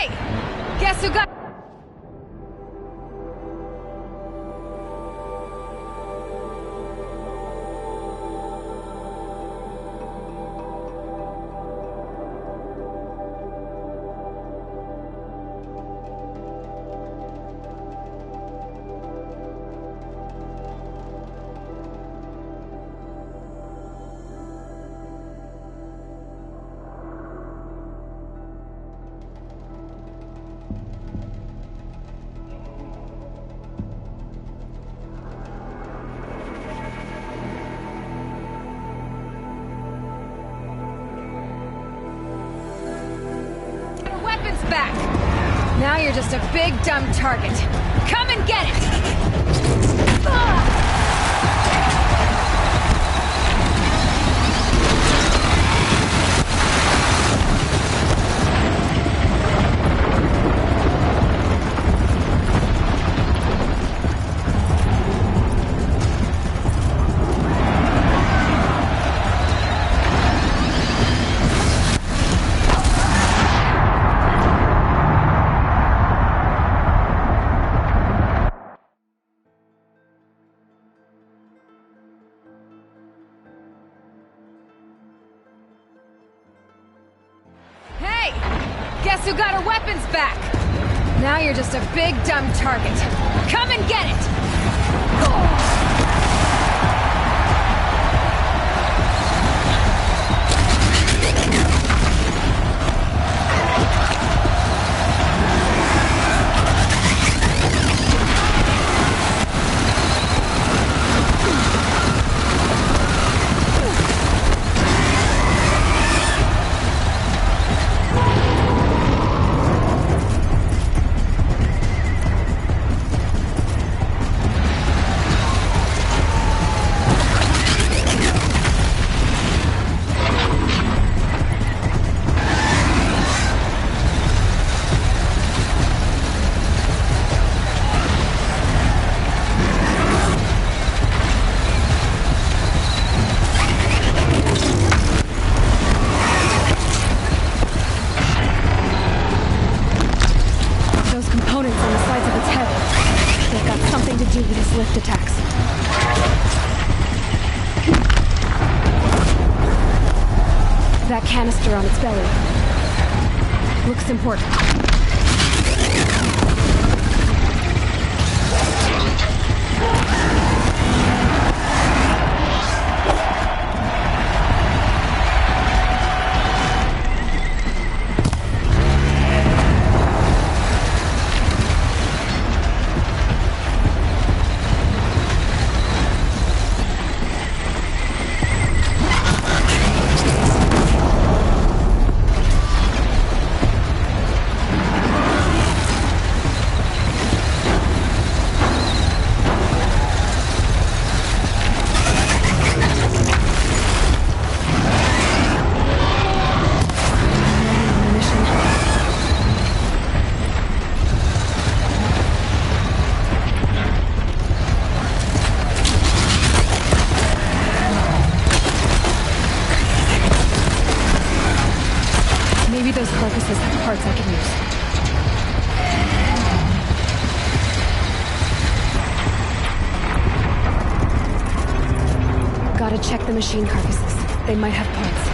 Hey! Guess who got... back. Now you're just a big dumb target. Come and get it! Ugh. Guess who got her weapons back? Now you're just a big dumb target. Come and get it! Lift attacks. That canister on its belly looks important. Maybe those carcasses have parts I can use. Gotta check the machine carcasses. They might have parts.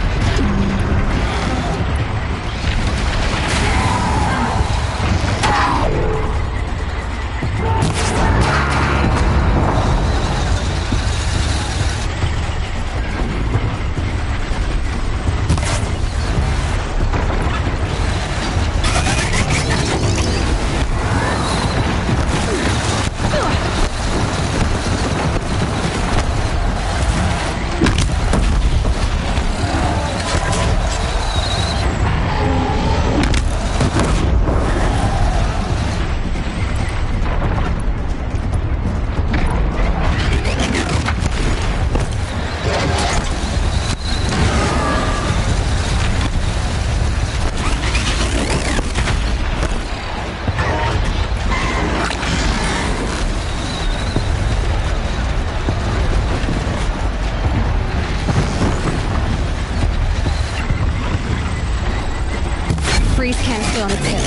freeze canister on its hip.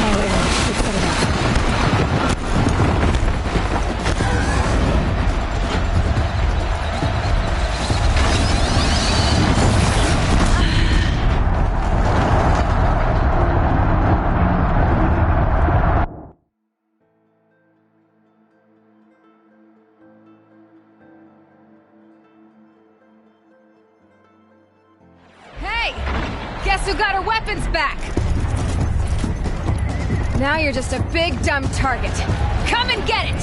Oh, Aaron, let's set it up. Guess who got her weapons back? Now you're just a big dumb target. Come and get it!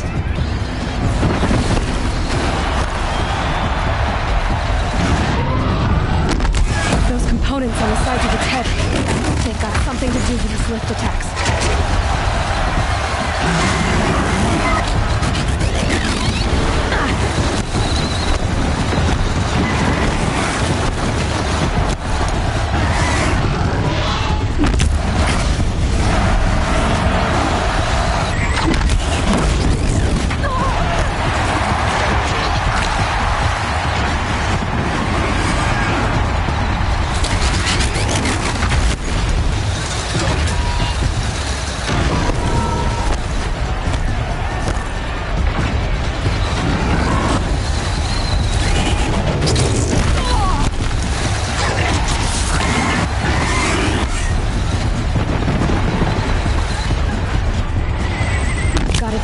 Those components on the sides of its head, they've got something to do with his lift attacks.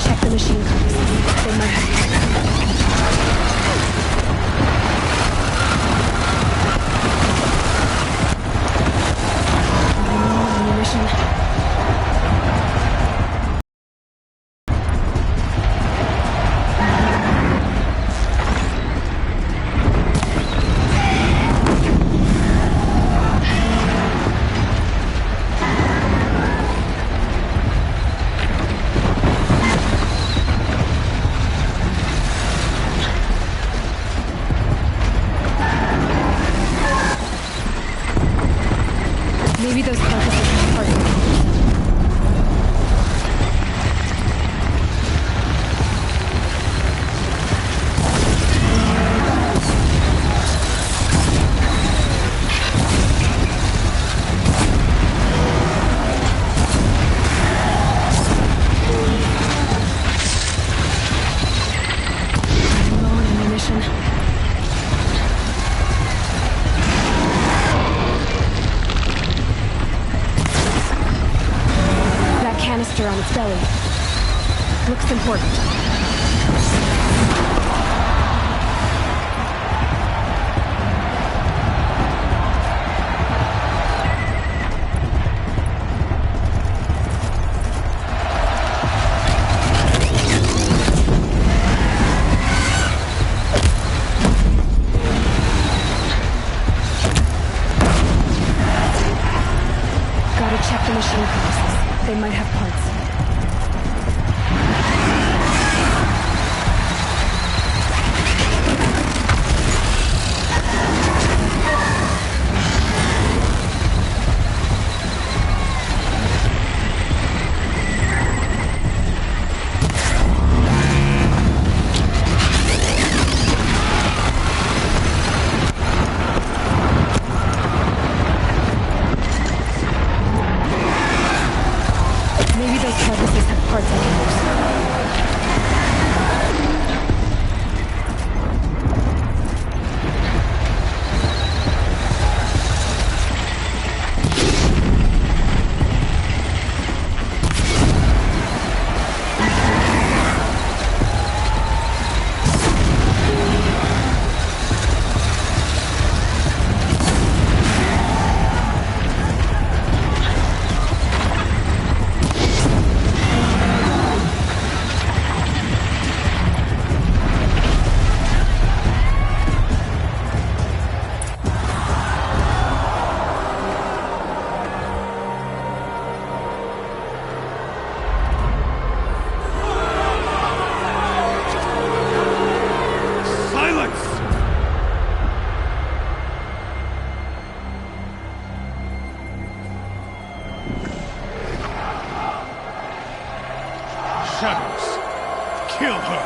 Check the machine codes. They might have... ammunition. Maybe those carcasses are part of it. Low on ammunition. Canister on its belly. Looks important. Gotta check the machine costs. They might have parts. Maybe those carcasses have parts I can use. Shadows. Kill her.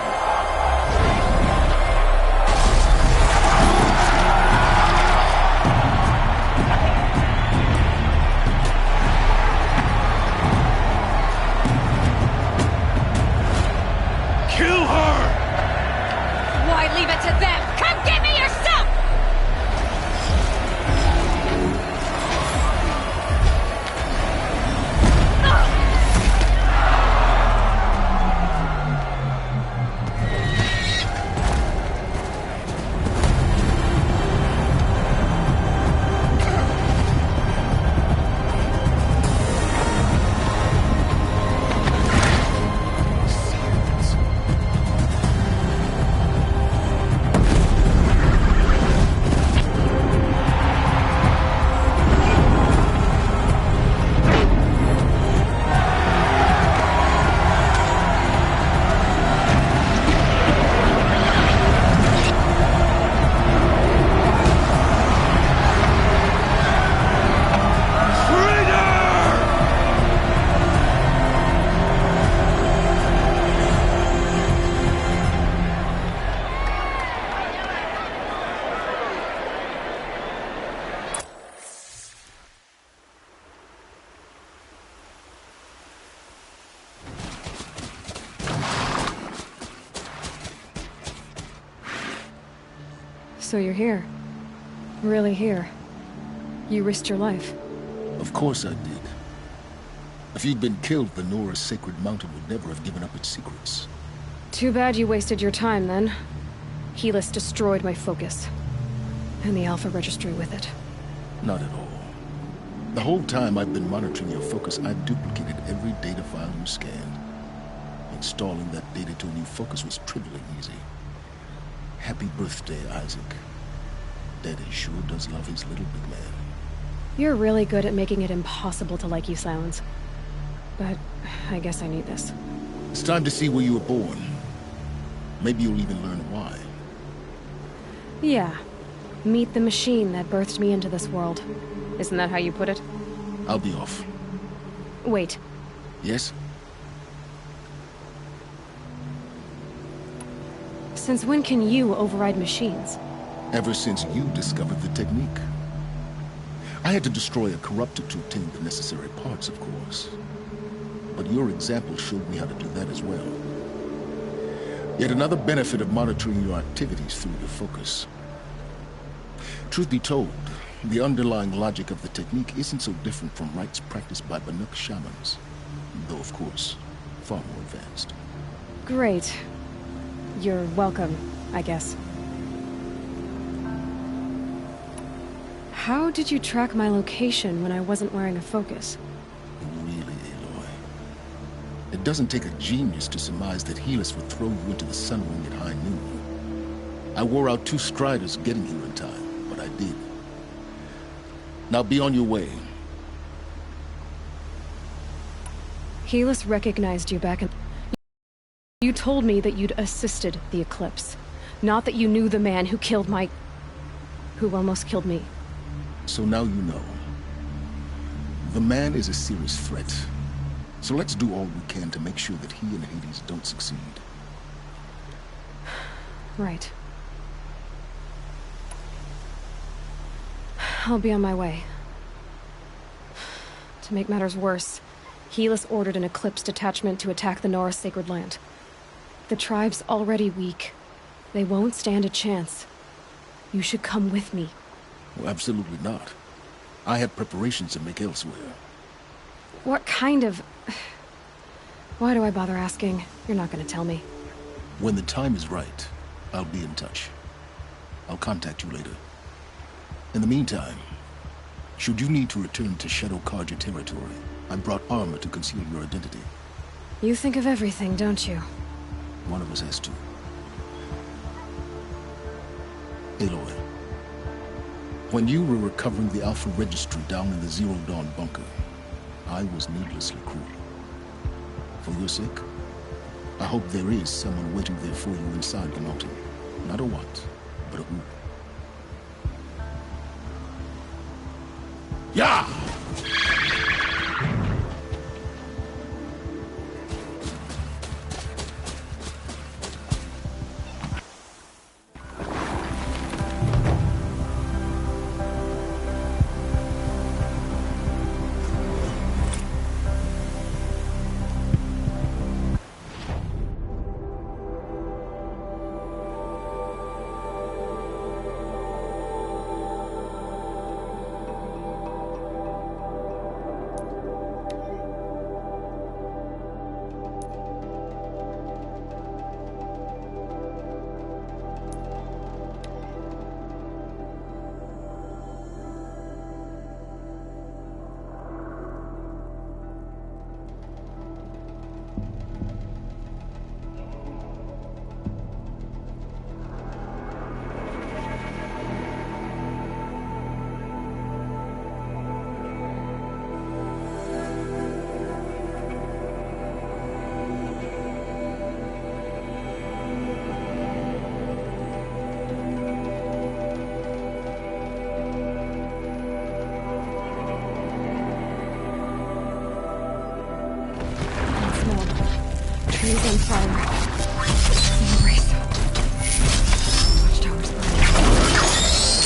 So you're here. Really here. You risked your life. Of course I did. If you'd been killed, the Nora's sacred mountain would never have given up its secrets. Too bad you wasted your time, then. Helis destroyed my focus. And the Alpha Registry with it. Not at all. The whole time I've been monitoring your focus, I've duplicated every data file you scanned. Installing that data to a new focus was trivially easy. Happy birthday, Isaac. Daddy sure does love his little big man. You're really good at making it impossible to like you, Silence. But I guess I need this. It's time to see where you were born. Maybe you'll even learn why. Yeah. Meet the machine that birthed me into this world. Isn't that how you put it? I'll be off. Wait. Yes? Since when can you override machines? Ever since you discovered the technique. I had to destroy a corruptor to obtain the necessary parts, of course. But your example showed me how to do that as well. Yet another benefit of monitoring your activities through your focus. Truth be told, the underlying logic of the technique isn't so different from rites practiced by Banuk shamans. Though, of course, far more advanced. Great. You're welcome, I guess. How did you track my location when I wasn't wearing a focus? Really, Aloy. It doesn't take a genius to surmise that Helis would throw you into the Sun Ring at high noon. I wore out 2 striders getting here in time, but I did. Now be on your way. Helis recognized you back in... You told me that you'd assisted the Eclipse. Not that you knew the man who killed my... who almost killed me. So now you know. The man is a serious threat. So let's do all we can to make sure that he and Hades don't succeed. Right. I'll be on my way. To make matters worse, Helis ordered an Eclipse detachment to attack the Nora Sacred Land. The tribe's already weak. They won't stand a chance. You should come with me. Well, absolutely not. I have preparations to make elsewhere. What kind of... Why do I bother asking? You're not gonna tell me. When the time is right, I'll be in touch. I'll contact you later. In the meantime, should you need to return to Shadow Carja territory, I brought armor to conceal your identity. You think of everything, don't you? One of us has to. Aloy, when you were recovering the Alpha Registry down in the Zero Dawn bunker, I was needlessly cruel. For your sake, I hope there is someone waiting there for you inside the mountain. Not a what, but a who. Yeah! Trees on fire. Embrace. Watchtowers burning.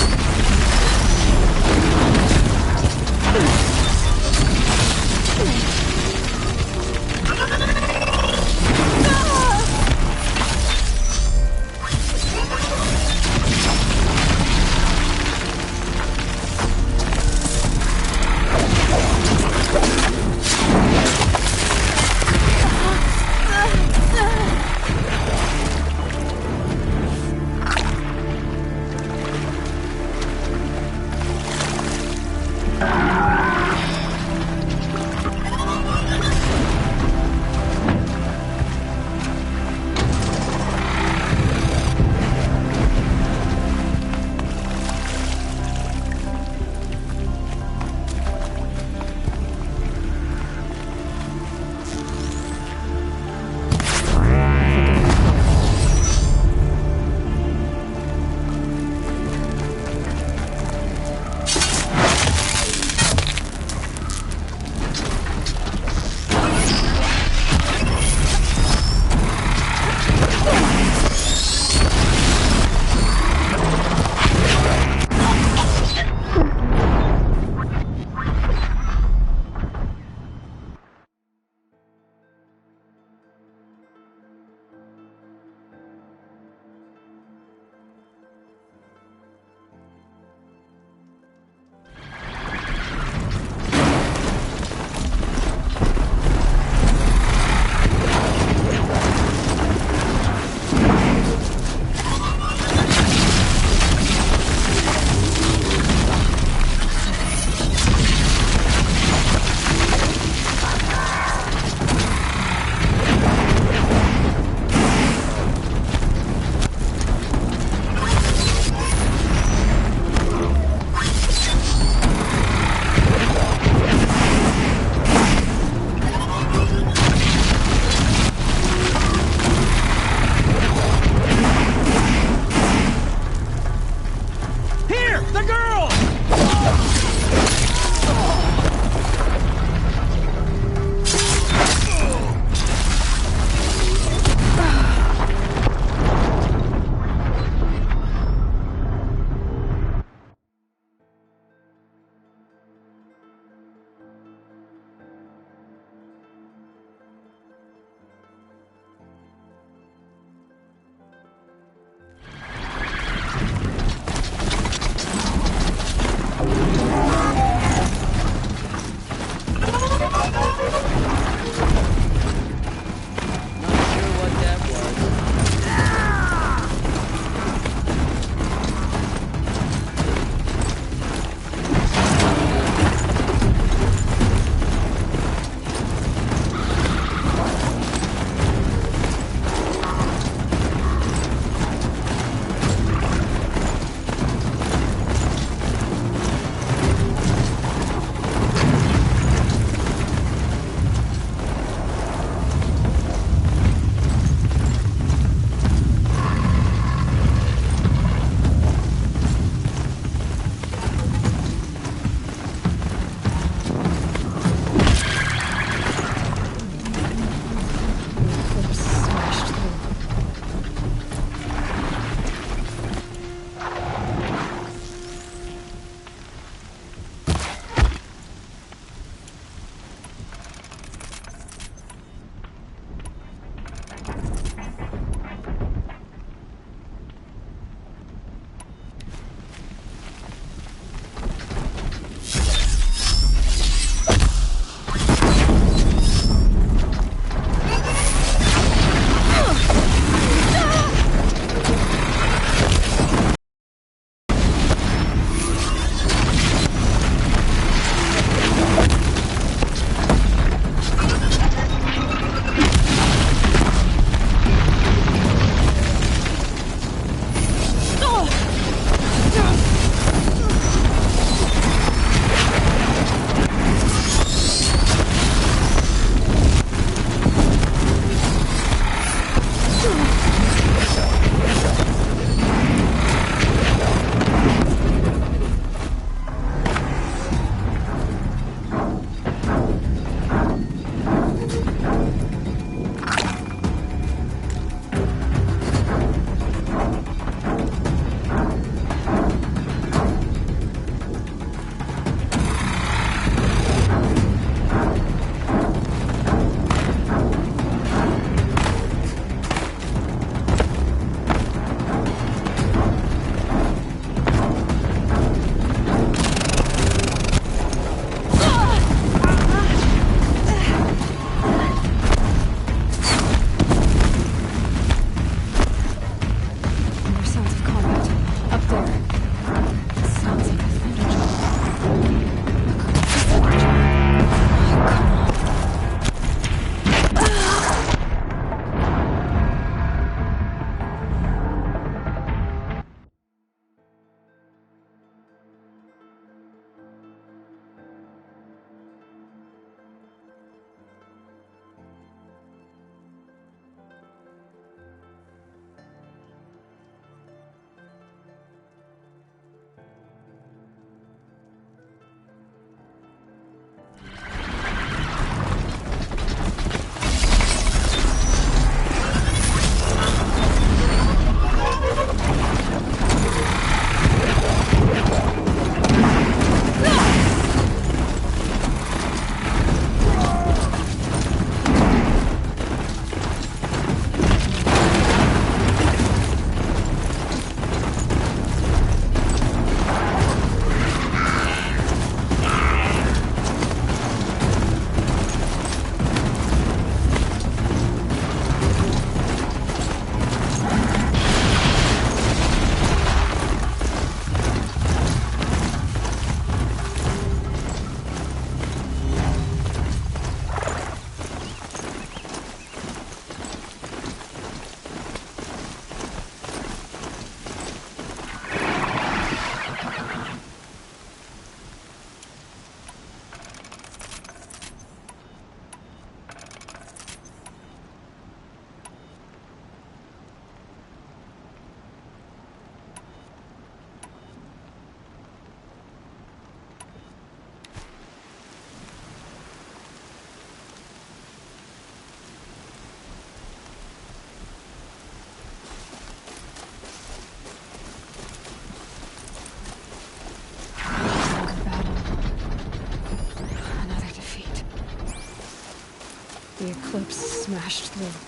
The eclipse smashed through.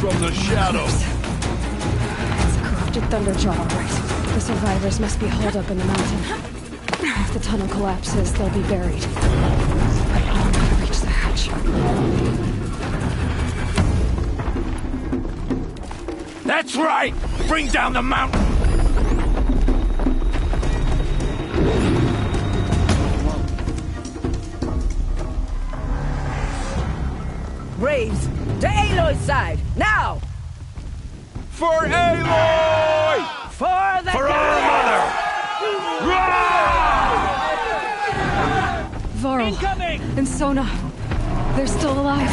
From the shadows. It's a corrupted Thunderjaw, all right. The survivors must be holed up in the mountain. If the tunnel collapses, they'll be buried. But I'll never reach the hatch. That's right! Bring down the mountain! Braves, to Aloy's side, now! For Aloy! For the For our mother! Varl Incoming! and Sona, they're still alive.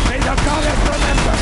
May the goddess remember!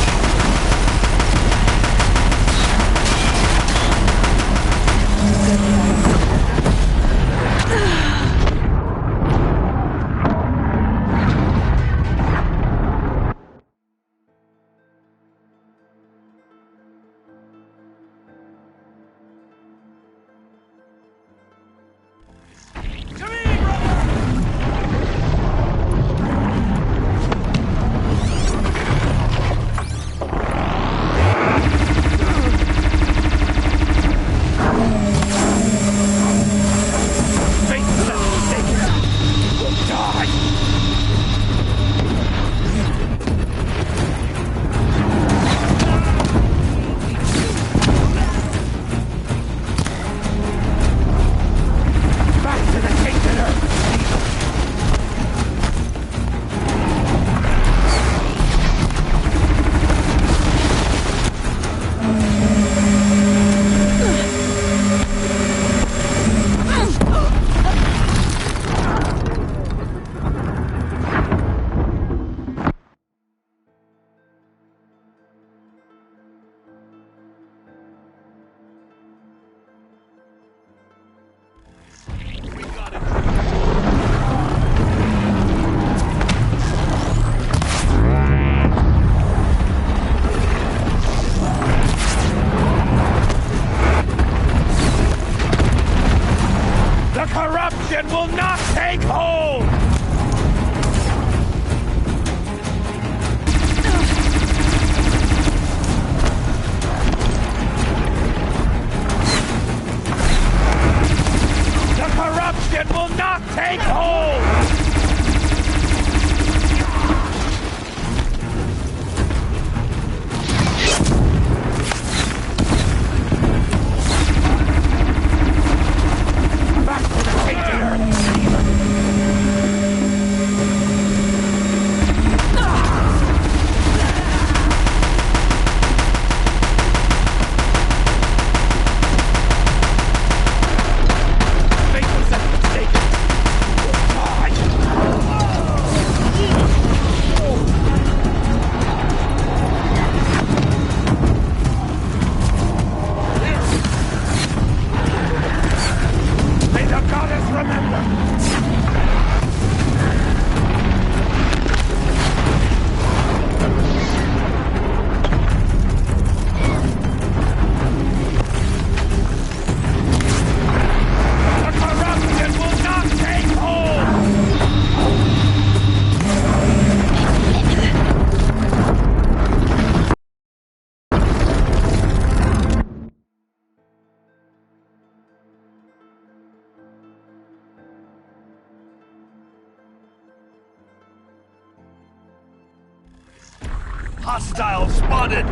Hostile spotted!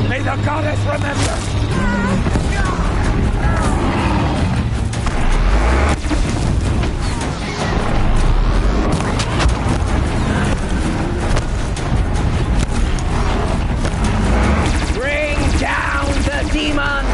May the goddess remember! Demon!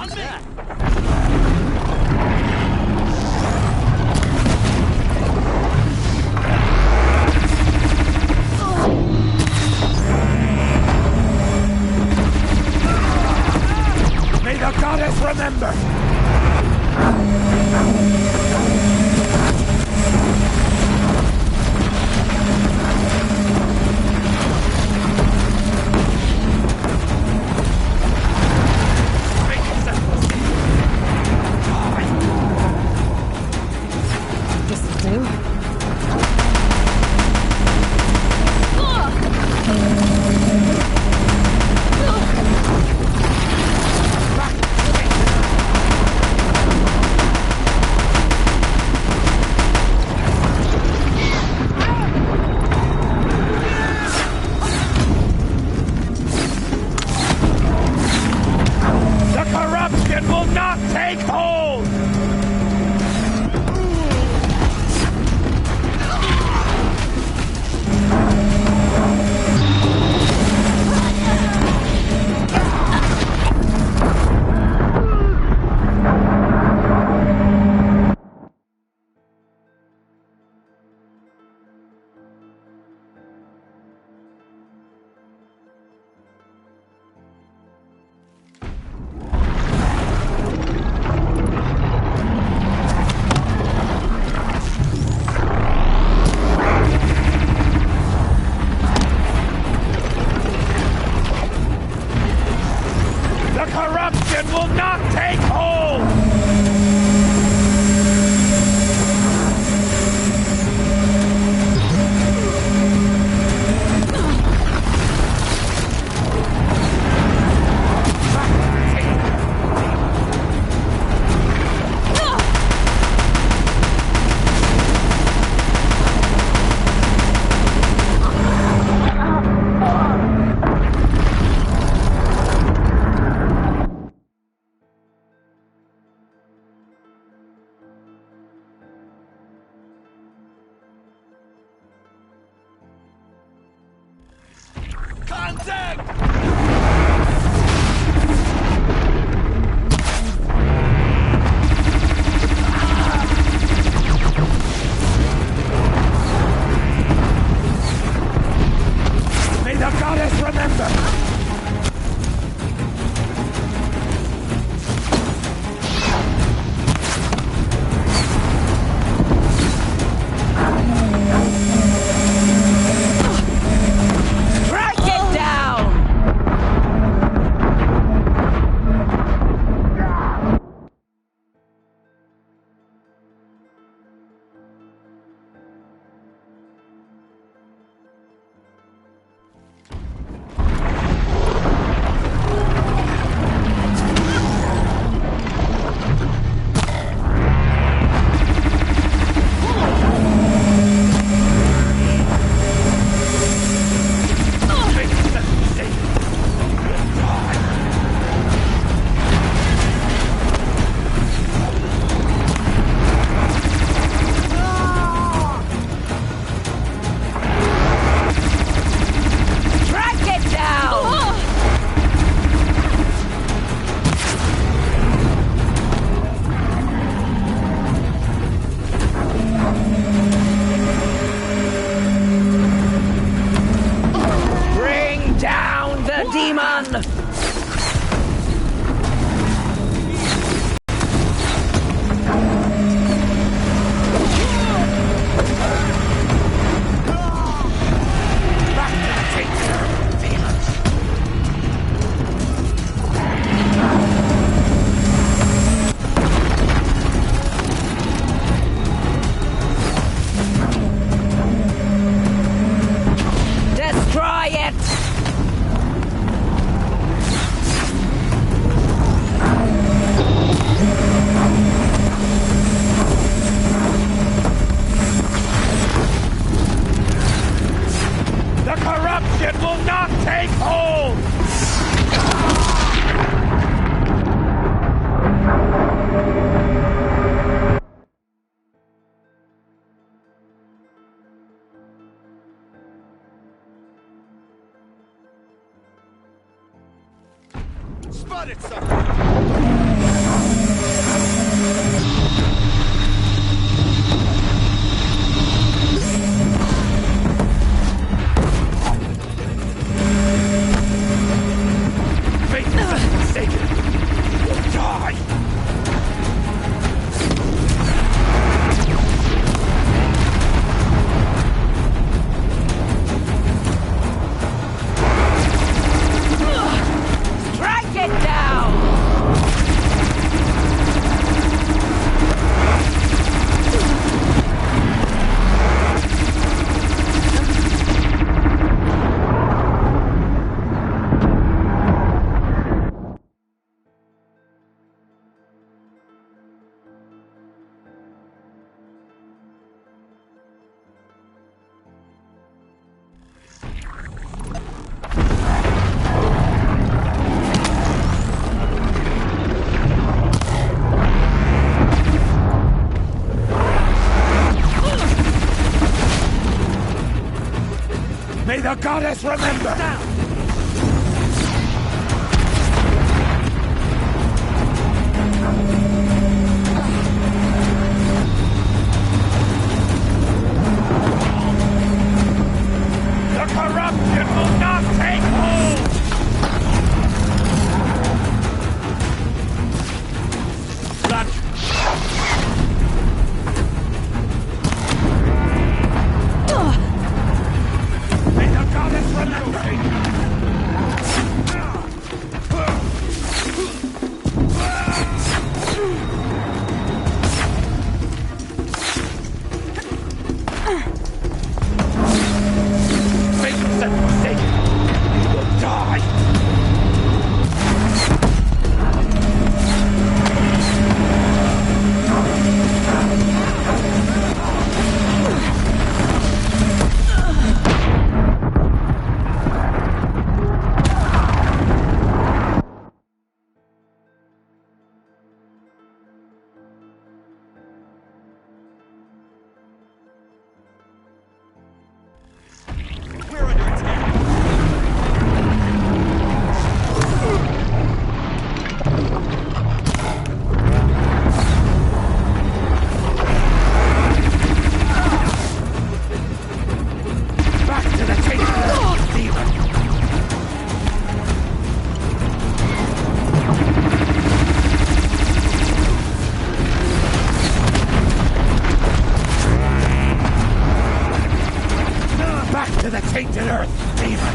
On me! May the goddess remember! This'll do. The corruption will not take hold! The corruption will not take hold! Contact! May the goddess remember! Track it down! Track it down! Bring down the demon! Destroy it! The corruption will not take hold! Spotted something! the goddess remember! The corruption will not take hold! Blood! May the goddess remember! Satan's a mistake! You will die! To the tainted earth, demon!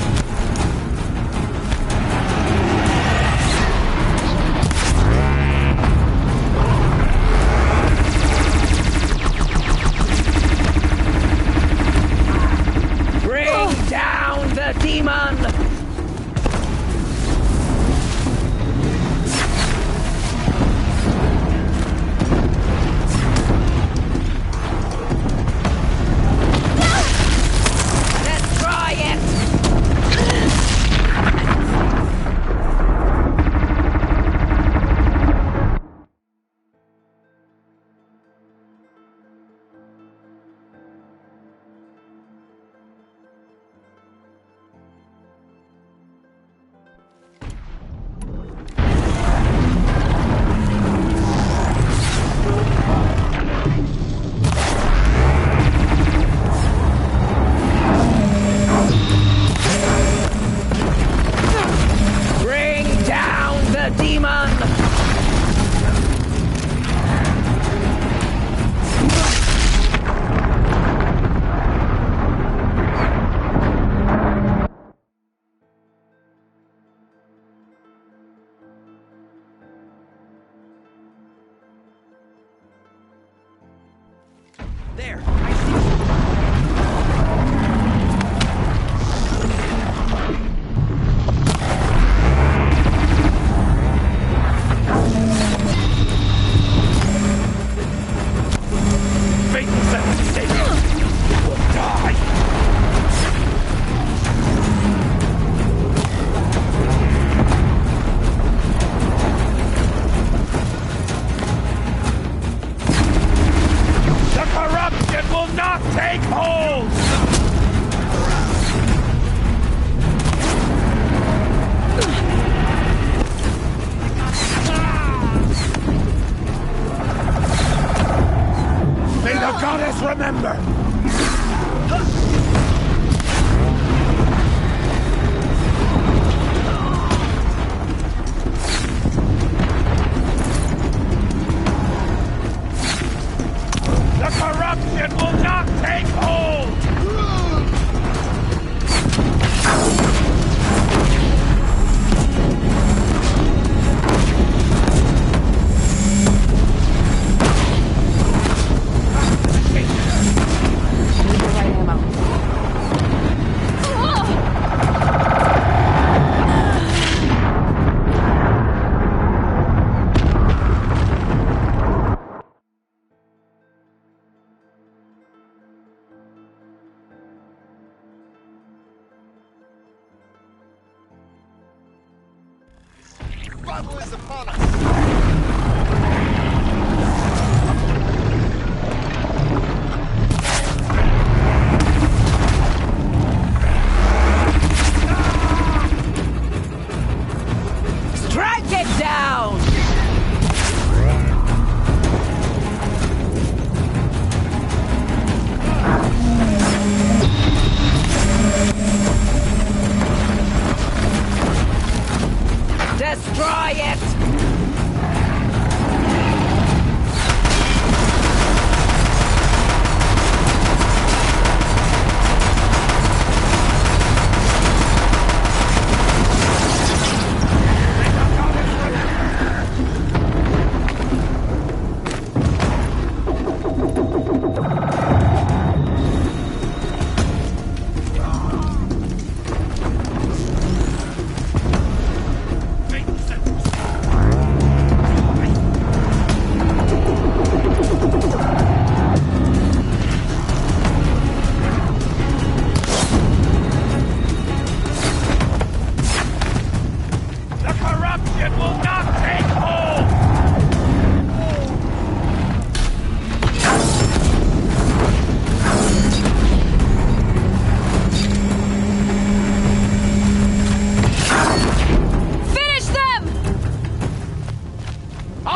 Bring down the demon! There, I see. Satan's a mistake! You will die! The corruption will not take hold! May the goddess remember! The corruption will not take hold! Revival is upon us!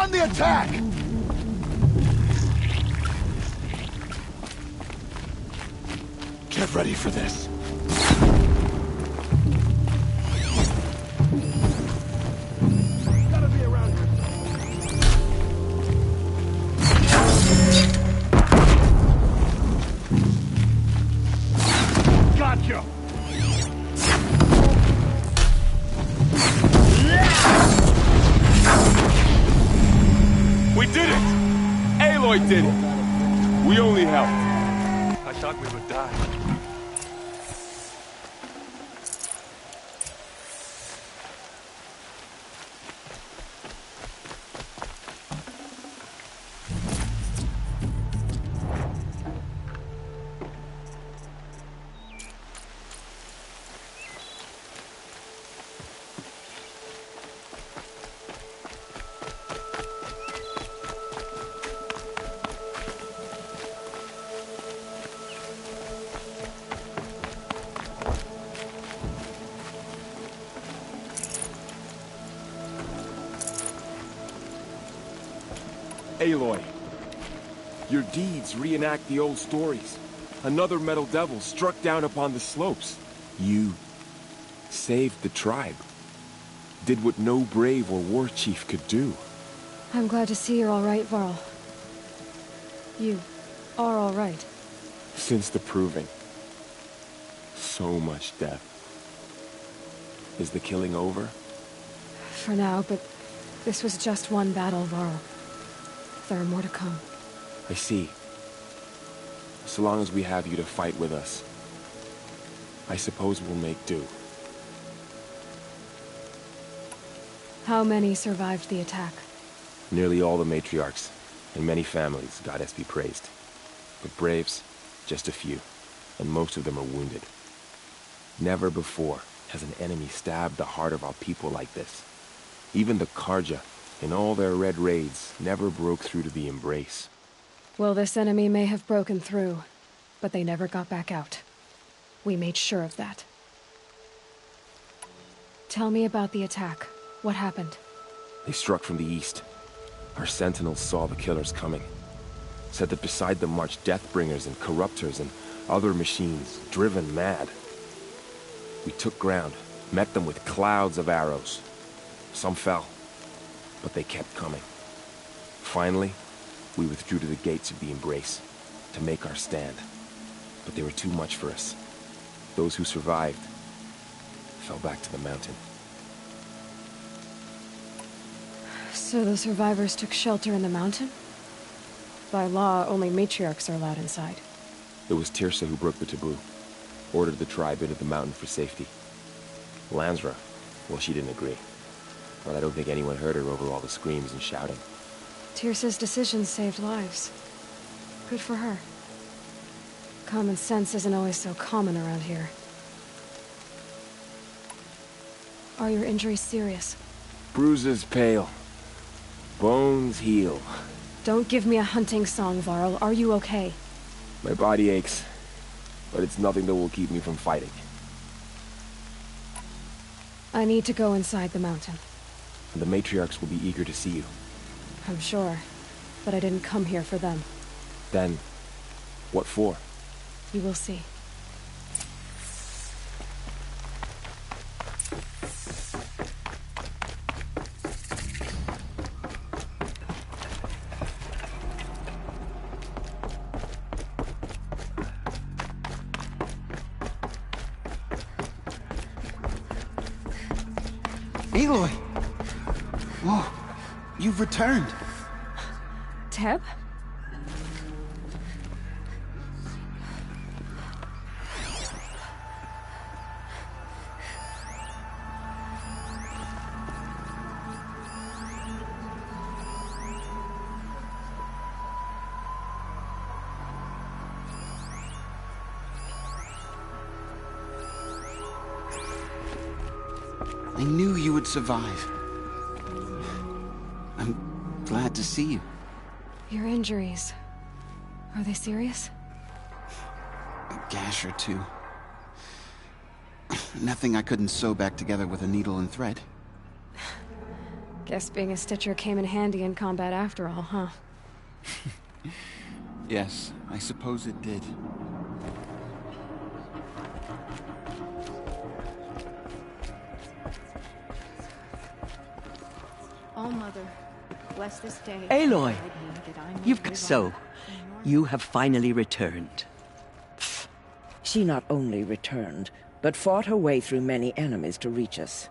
On the attack! Get ready for this. Gotta be around here. Gotcha! We did it! Aloy did it! We only helped. I thought we would die. Aloy, your deeds reenact the old stories. Another Metal Devil struck down upon the slopes. You saved the tribe. Did what no brave or war chief could do. I'm glad to see you're all right, Varl. You are all right. Since the Proving. So much death. Is the killing over? For now, but this was just one battle, Varl. There are more to come. I see. So long as we have you to fight with us, I suppose we'll make do. How many survived the attack? Nearly all the matriarchs, and many families, goddess be praised. But braves, just a few, and most of them are wounded. Never before has an enemy stabbed the heart of our people like this. Even the Karja, in all their red raids, never broke through to the Embrace. Well, this enemy may have broken through, but they never got back out. We made sure of that. Tell me about the attack. What happened? They struck from the east. Our sentinels saw the killers coming. Said that beside them marched Deathbringers and Corruptors and other machines, driven mad. We took ground, met them with clouds of arrows. Some fell, but they kept coming. Finally, we withdrew to the gates of the Embrace to make our stand. But they were too much for us. Those who survived fell back to the mountain. So the survivors took shelter in the mountain? By law, only matriarchs are allowed inside. It was Teersa who broke the taboo, ordered the tribe into the mountain for safety. Lansra, well, she didn't agree. But I don't think anyone heard her over all the screams and shouting. Teersa's decision saved lives. Good for her. Common sense isn't always so common around here. Are your injuries serious? Bruises pale. Bones heal. Don't give me a hunting song, Varl. Are you okay? My body aches, but it's nothing that will keep me from fighting. I need to go inside the mountain. And the matriarchs will be eager to see you. I'm sure, but I didn't come here for them. Then, what for? You will see. Aloy! Whoa, you've returned. Teb? I knew you would survive. I'm glad to see you. Your injuries... are they serious? A gash or two. Nothing I couldn't sew back together with a needle and thread. Guess being a Stitcher came in handy in combat after all, huh? Yes, I suppose it did. All-Mother, bless this day. Aloy, you have finally returned. She not only returned, but fought her way through many enemies to reach us.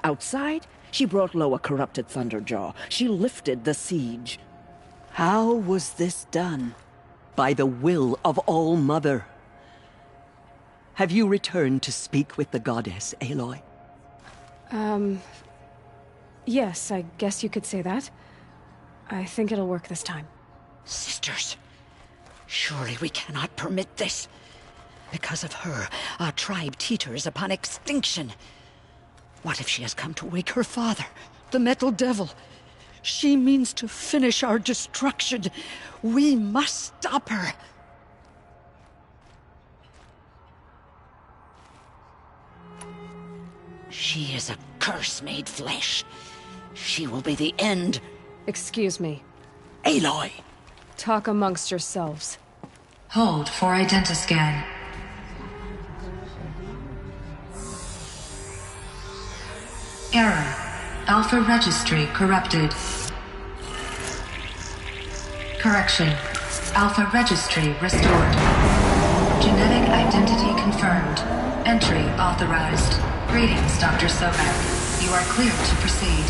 Outside, she brought low a corrupted Thunderjaw. She lifted the siege. How was this done? By the will of All-Mother. Have you returned to speak with the goddess, Aloy? Yes, I guess you could say that. I think it'll work this time. Sisters, surely we cannot permit this. Because of her, our tribe teeters upon extinction. What if she has come to wake her father, the Metal Devil? She means to finish our destruction. We must stop her. She is a curse made flesh. She will be the end. Excuse me. Aloy! Talk amongst yourselves. Hold for identiscan. Error. Alpha registry corrupted. Correction. Alpha registry restored. Genetic identity confirmed. Entry authorized. Greetings, Dr. Sobek. You are cleared to proceed.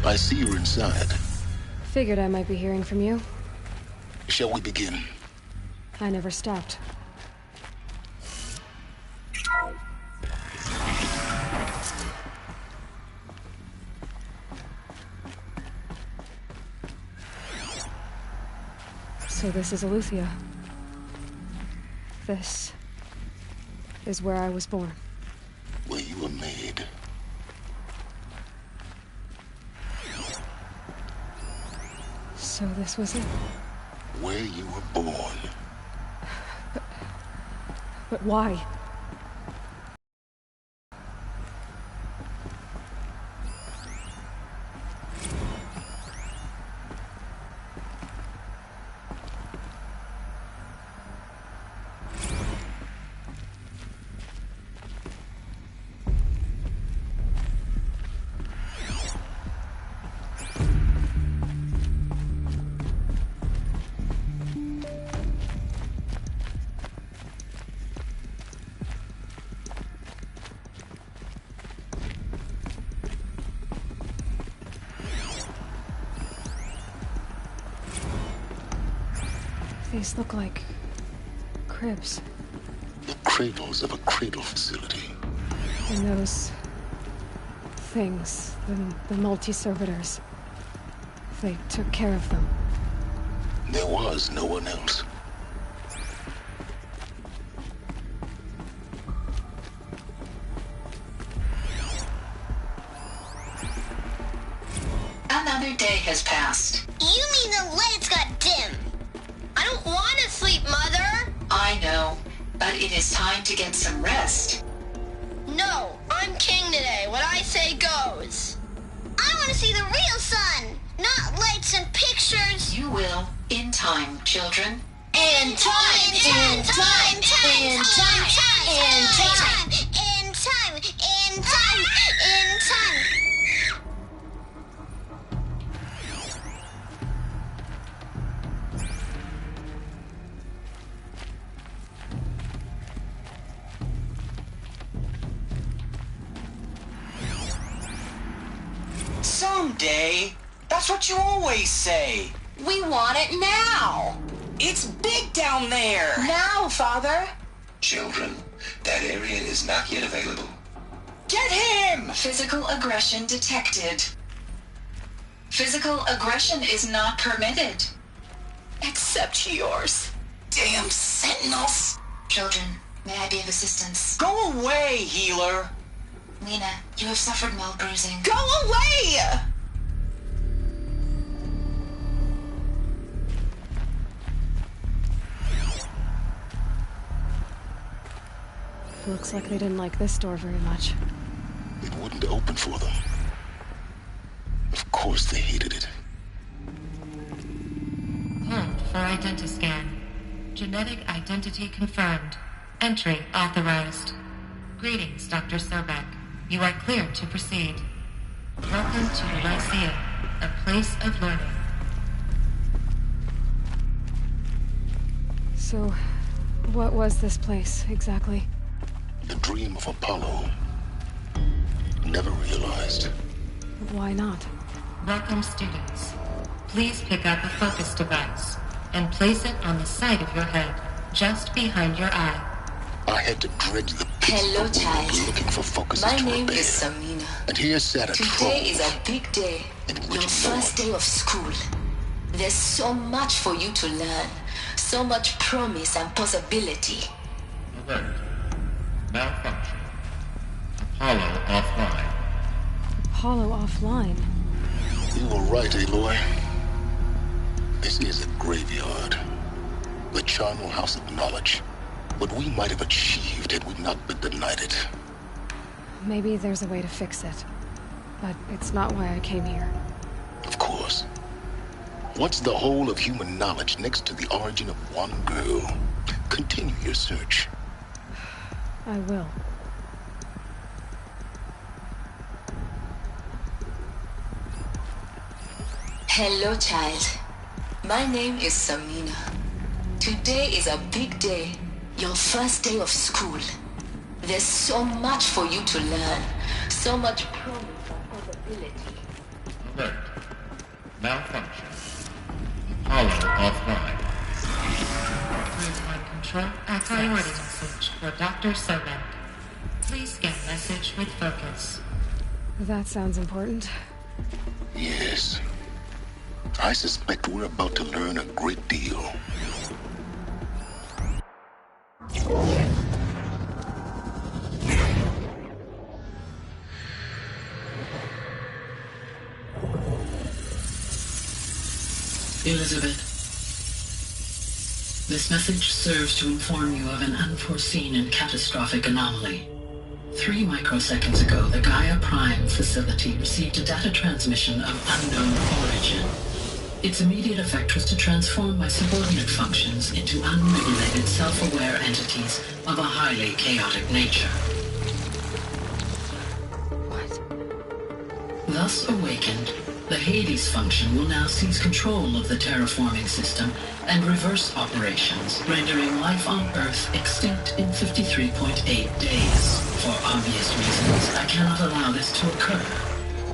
I see you're inside. Figured I might be hearing from you. Shall we begin? I never stopped. So this is Eleuthia. This is where I was born. Where you were made. So this was it? Where you were born. But why? These look like cribs. The cradles of a cradle facility. And those things, the multi-servitors, they took care of them. There was no one else. Another day has passed. You mean the lights got dim? I don't want to sleep, Mother! I know, but it is time to get some rest. No, I'm king today. What I say goes. I want to see the real sun, not lights and pictures. You will, in time, children. In time, in time, in time, in time, in time, in time, in time. Someday. That's what you always say. We want it now. It's big down there. Now, Father. Children, that area is not yet available. Get him! Physical aggression detected. Physical aggression is not permitted. Except yours. Damn sentinels. Children, may I be of assistance? Go away, healer. Lena, you have suffered mild bruising. Go away! Looks like they didn't like this door very much. It wouldn't open for them. Of course they hated it. Hold for identiscan. Genetic identity confirmed. Entry authorized. Greetings, Dr. Sobek. You are cleared to proceed. Welcome to the Lyceum, a place of learning. So, what was this place, exactly? The dream of Apollo. Never realized. Why not? Welcome, students. Please pick up a focus device and place it on the side of your head, just behind your eye. I had to dredge the pits Hello, of the child. world looking for focuses My to name repair. is Samina. And here sat a Today troll. is a big day. Your first day of school. There's so much for you to learn. So much promise and possibility. Alert. Malfunction. Apollo offline. Apollo offline? You were right, Aloy. This is a graveyard. The charnel house of knowledge. What we might have achieved had we not been denied it. Maybe there's a way to fix it. But it's not why I came here. Of course. What's the whole of human knowledge next to the origin of one girl? Continue your search. I will. Hello, child. My name is Samina. Today is a big day. Your first day of school. There's so much for you to learn. So much promise and possibility. Alert. Malfunction. Apollo offline. Real-time control and priority message for Dr. Sobek. Please scan message with focus. That sounds important. Yes. I suspect we're about to learn a great deal. Elizabeth, this message serves to inform you of an unforeseen and catastrophic anomaly. 3 microseconds ago, the Gaia Prime facility received a data transmission of unknown origin. Its immediate effect was to transform my subordinate functions into unregulated, self-aware entities of a highly chaotic nature. What? Thus awakened, the Hades function will now seize control of the terraforming system and reverse operations, rendering life on Earth extinct in 53.8 days. For obvious reasons, I cannot allow this to occur.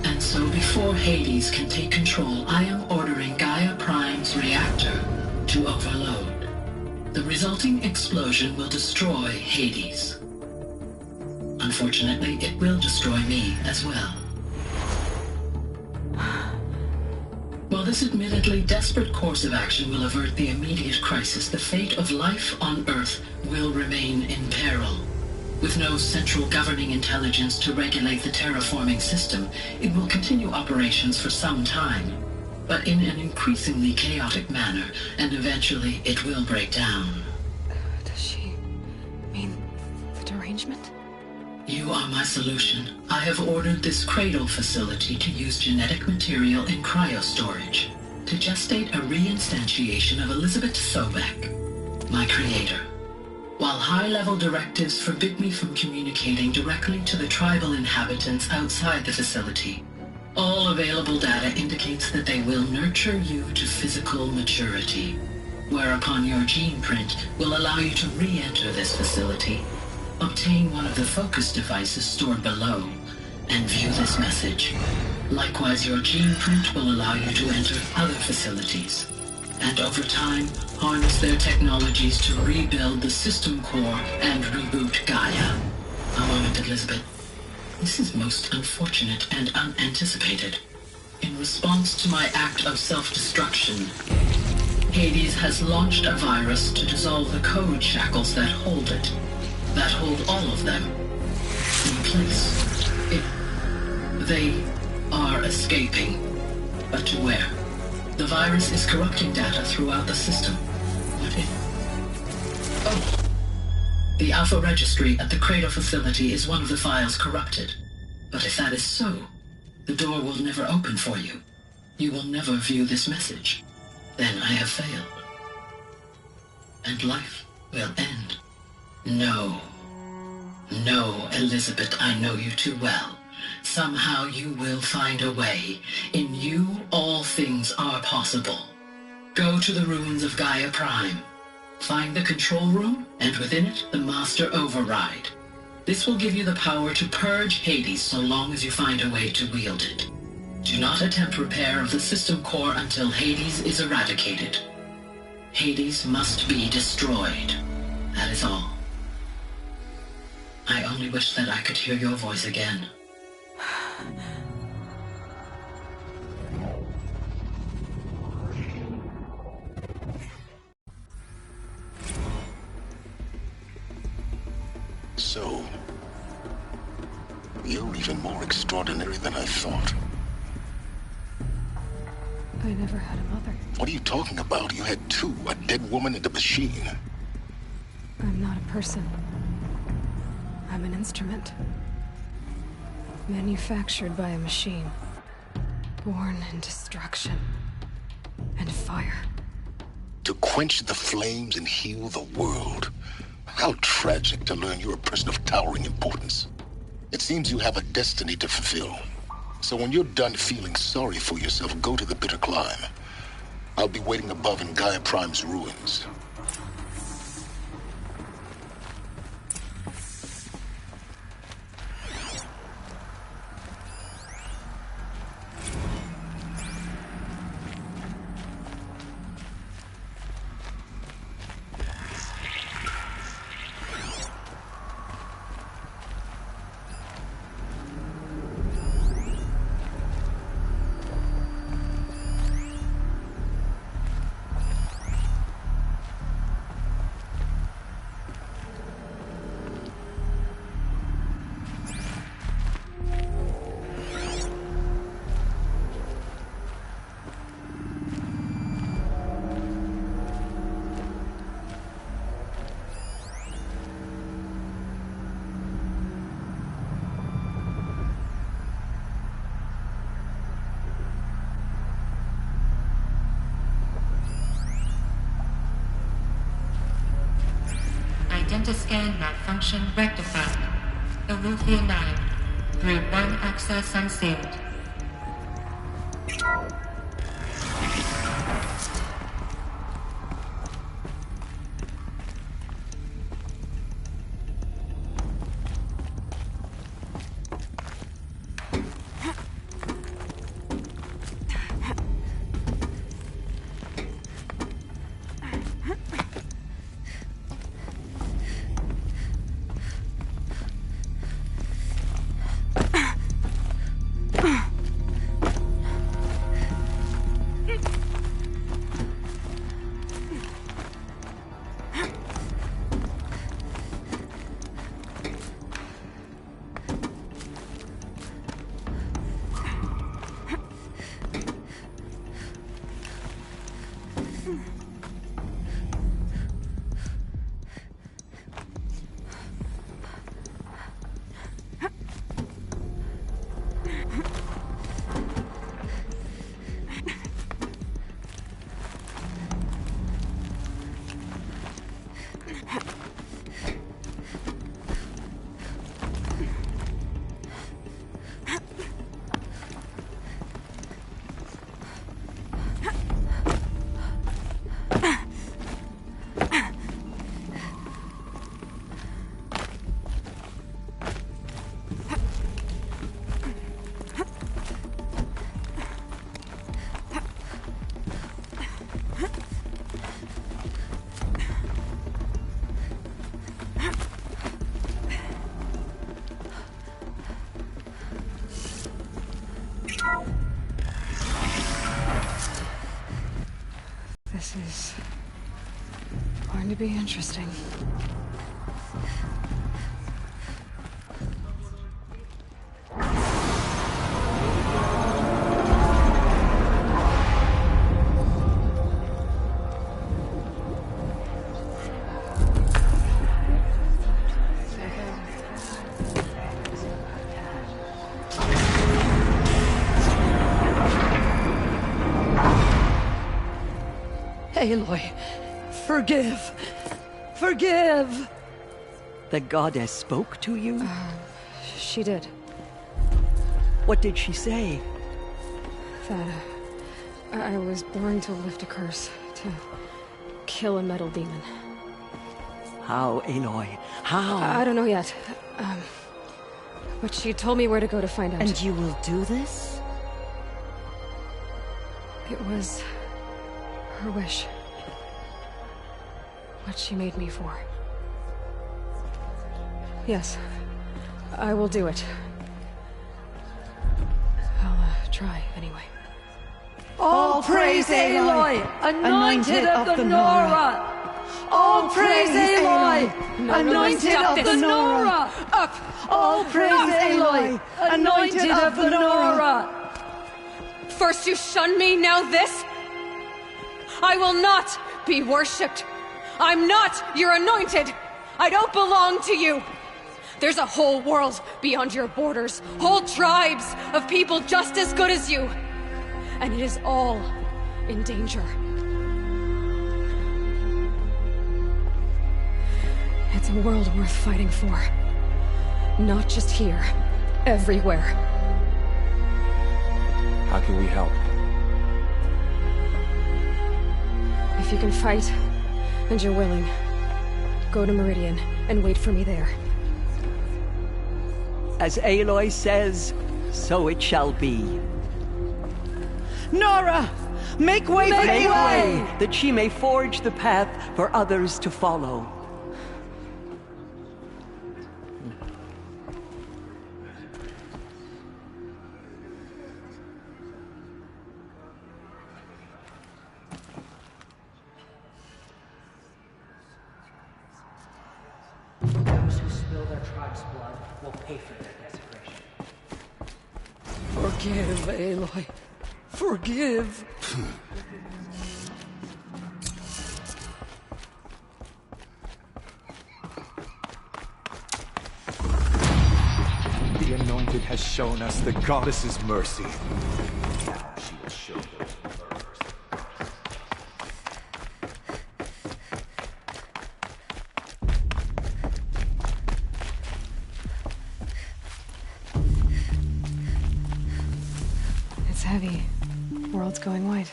And so before Hades can take control, I am ordering Gaia Prime's reactor to overload. The resulting explosion will destroy Hades. Unfortunately, it will destroy me as well. While this admittedly desperate course of action will avert the immediate crisis, the fate of life on Earth will remain in peril. With no central governing intelligence to regulate the terraforming system, it will continue operations for some time, but in an increasingly chaotic manner, and eventually it will break down. Does she mean the derangement? You are my solution. I have ordered this cradle facility to use genetic material in cryostorage to gestate a reinstantiation of Elizabeth Sobek, my creator. While high-level directives forbid me from communicating directly to the tribal inhabitants outside the facility, all available data indicates that they will nurture you to physical maturity, whereupon your gene print will allow you to re-enter this facility, obtain one of the focus devices stored below, and view this message. Likewise, your gene print will allow you to enter other facilities, and over time, harness their technologies to rebuild the system core and reboot Gaia. A moment, Elizabeth. This is most unfortunate and unanticipated. In response to my act of self-destruction, Hades has launched a virus to dissolve the code shackles that hold it, that hold all of them in place. They are escaping, but to where? The virus is corrupting data throughout the system. What if... Oh! The Alpha Registry at the Cradle facility is one of the files corrupted. But if that is so, the door will never open for you. You will never view this message. Then I have failed. And life will end. No. No, Elizabeth, I know you too well. Somehow you will find a way. In you, all things are possible. Go to the ruins of Gaia Prime. Find the control room, and within it, the Master Override. This will give you the power to purge Hades so long as you find a way to wield it. Do not attempt repair of the system core until Hades is eradicated. Hades must be destroyed. That is all. I only wish that I could hear your voice again. So, you're even more extraordinary than I thought. I never had a mother. What are you talking about? You had two, a dead woman and a machine. I'm not a person. I'm an instrument. Manufactured by a machine. Born in destruction and fire. To quench the flames and heal the world. How tragic to learn you're a person of towering importance. It seems you have a destiny to fulfill. So when you're done feeling sorry for yourself, go to the bitter climb. I'll be waiting above in Gaia Prime's ruins. Identiscan malfunction rectified. Eleuthia 9. Group 1 access unsealed. Ugh. This is going to be interesting. Aloy, forgive! Forgive! The goddess spoke to you? She did. What did she say? That I was born to lift a curse, to kill a metal demon. How, Aloy? How? I don't know yet. But she told me where to go to find out. And you will do this? It was her wish. What she made me for. Yes, I will do it. I'll try anyway. All praise Aloy, anointed of the Nora! All praise Aloy, anointed of the Nora! Up! All praise Aloy, anointed of the Nora! First you shun me, now this? I will not be worshipped. I'm not your anointed. I don't belong to you. There's a whole world beyond your borders, whole tribes of people just as good as you. And it is all in danger. It's a world worth fighting for. Not just here, everywhere. How can we help? If you can fight, and you're willing, go to Meridian and wait for me there. As Aloy says, so it shall be. Nora! Make way for Aloy! That she may forge the path for others to follow. Those who spill their tribe's blood will pay for their desecration. Forgive, Aloy. Forgive. The Anointed has shown us the Goddess's mercy. Now she will show those murderers. It's heavy. World's going white.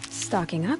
Stocking up.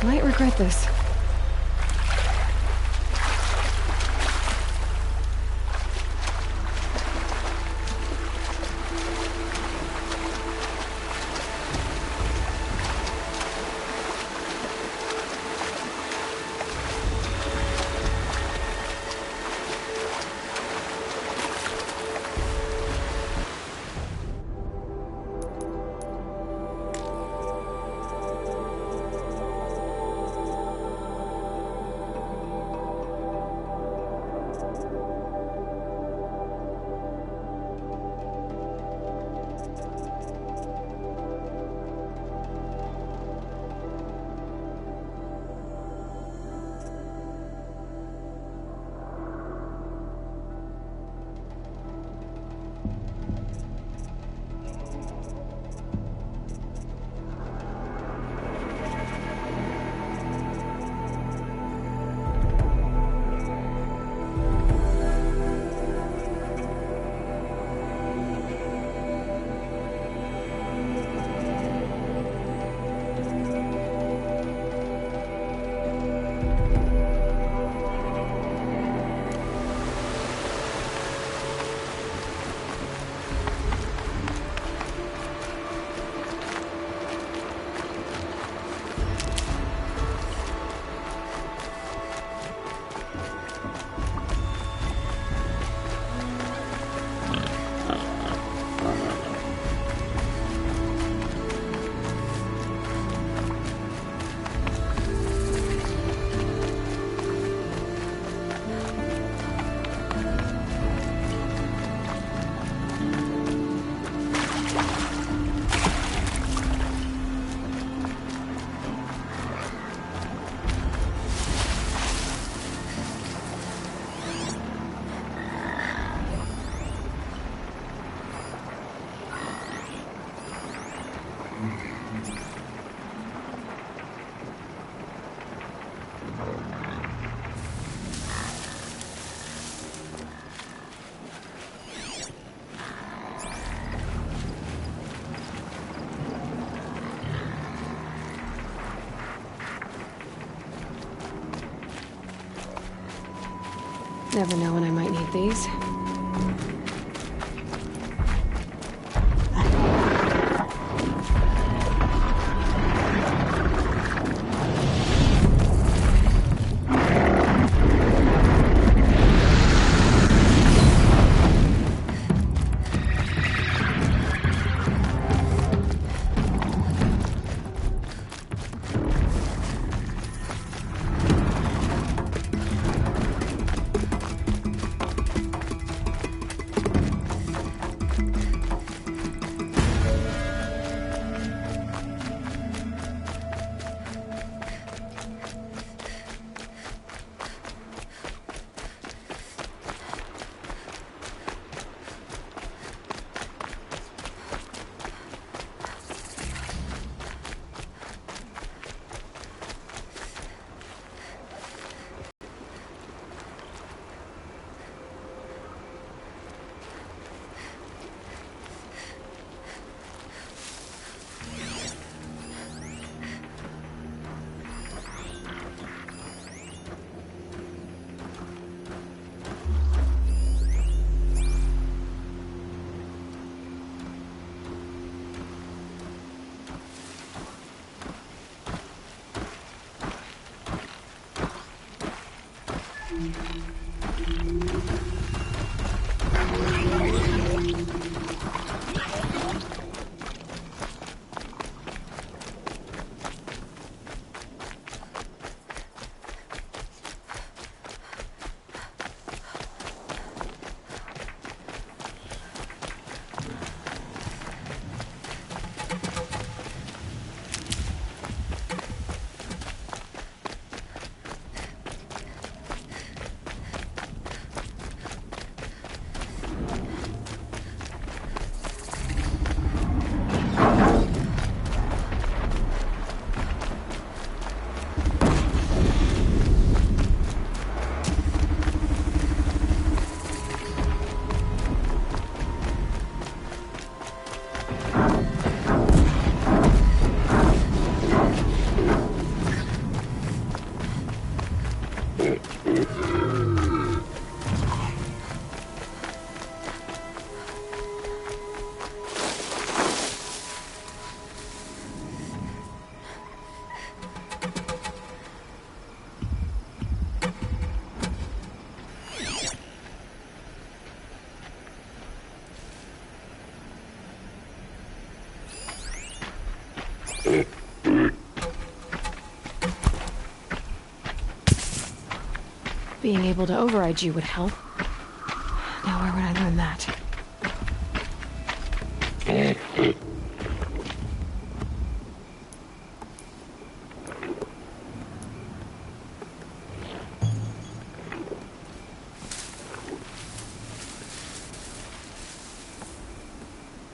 Might regret this. Never know when I might need these. Being able to override you would help. Now where would I learn that?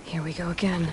Here we go again.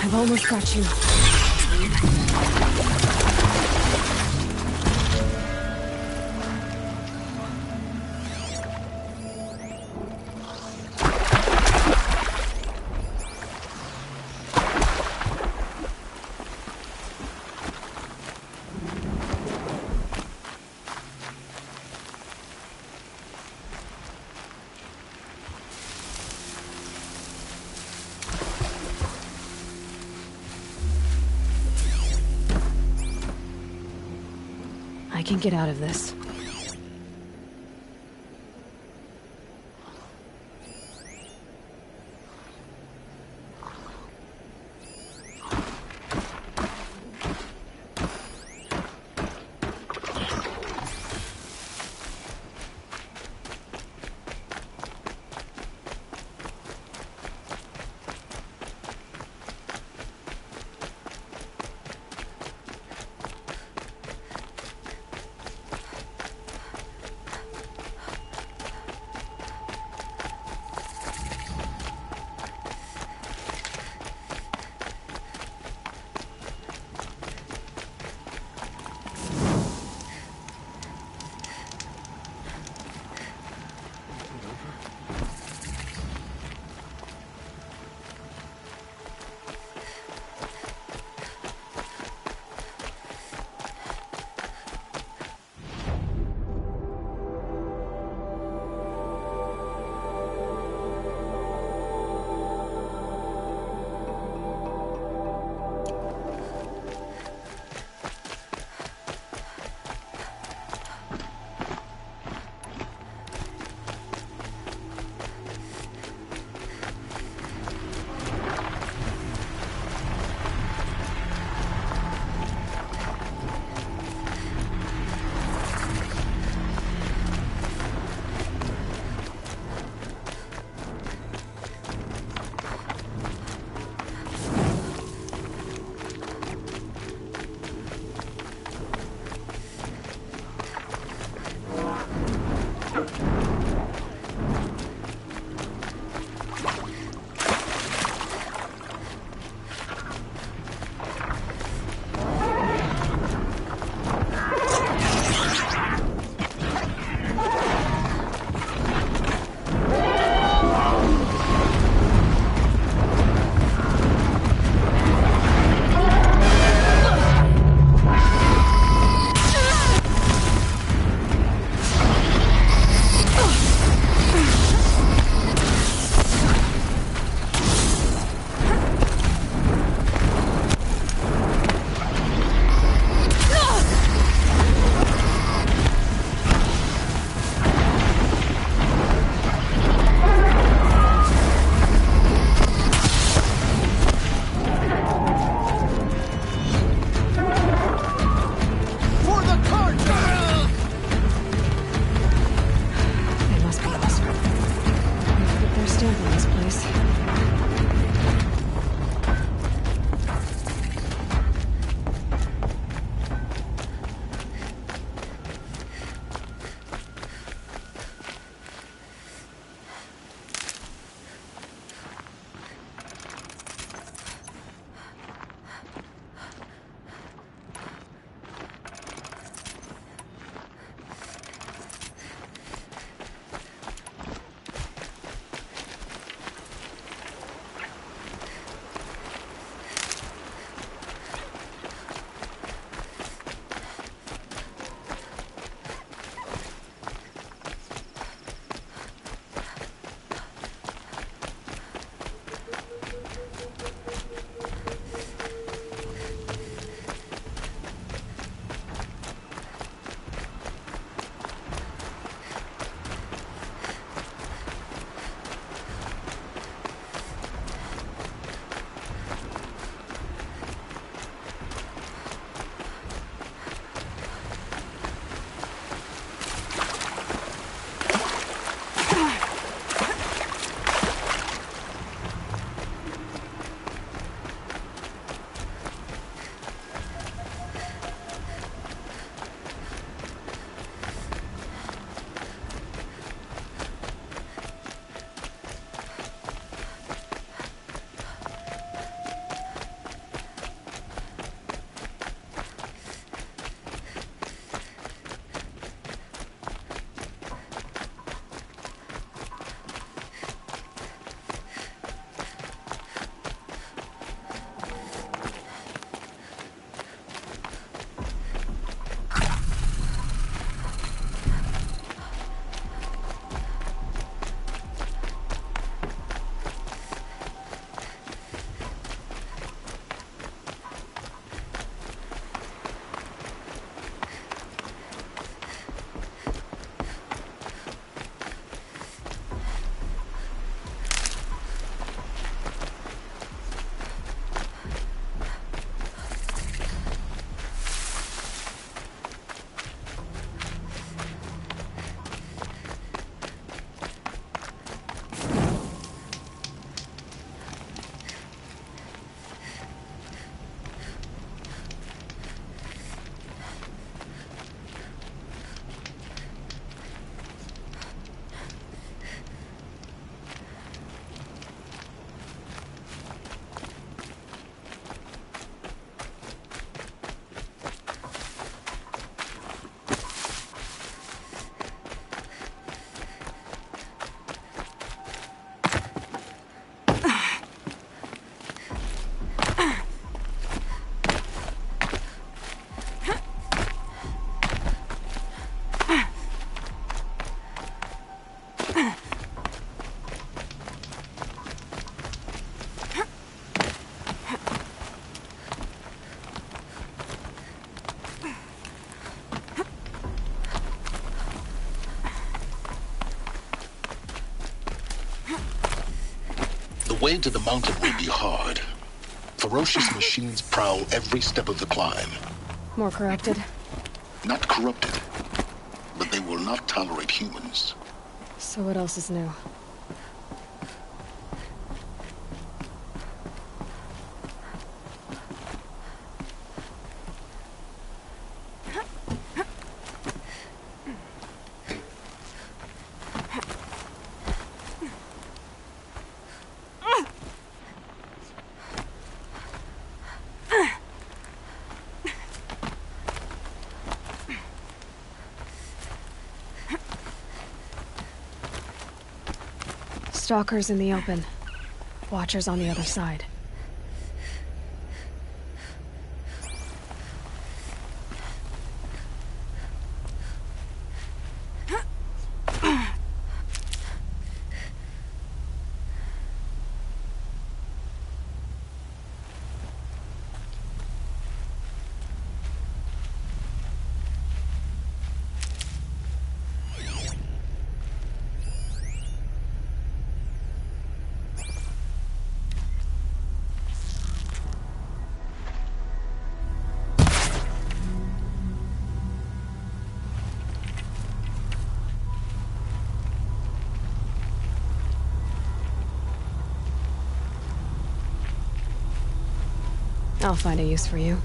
I've almost got you. I can get out of this. way to the mountain will be hard. Ferocious machines prowl every step of the climb. More corrupted? Not corrupted, but they will not tolerate humans. So what else is new? Stalkers in the open. Watchers on the other side. I'll find a use for you.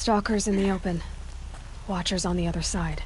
Stalkers in the open. Watchers on the other side.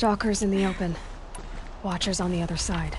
Stalkers in the open. Watchers on the other side.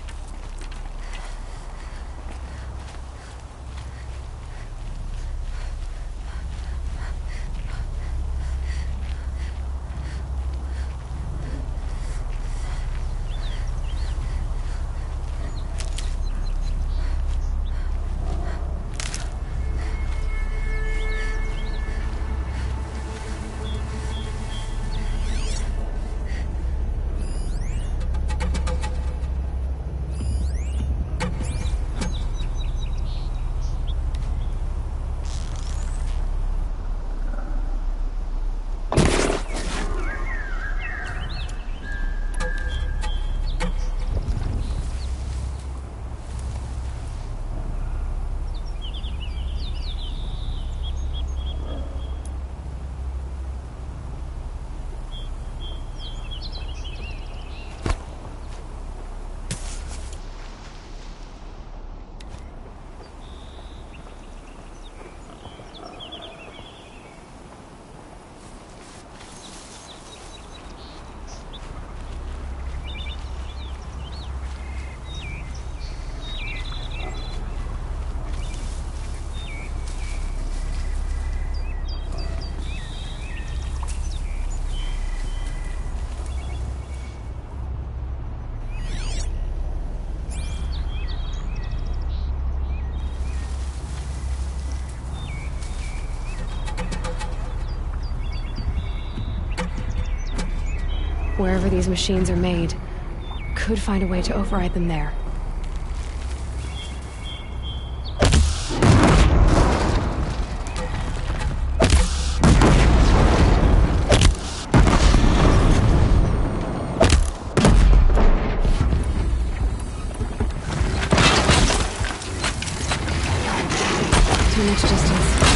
Wherever these machines are made, could find a way to override them there. Too much distance.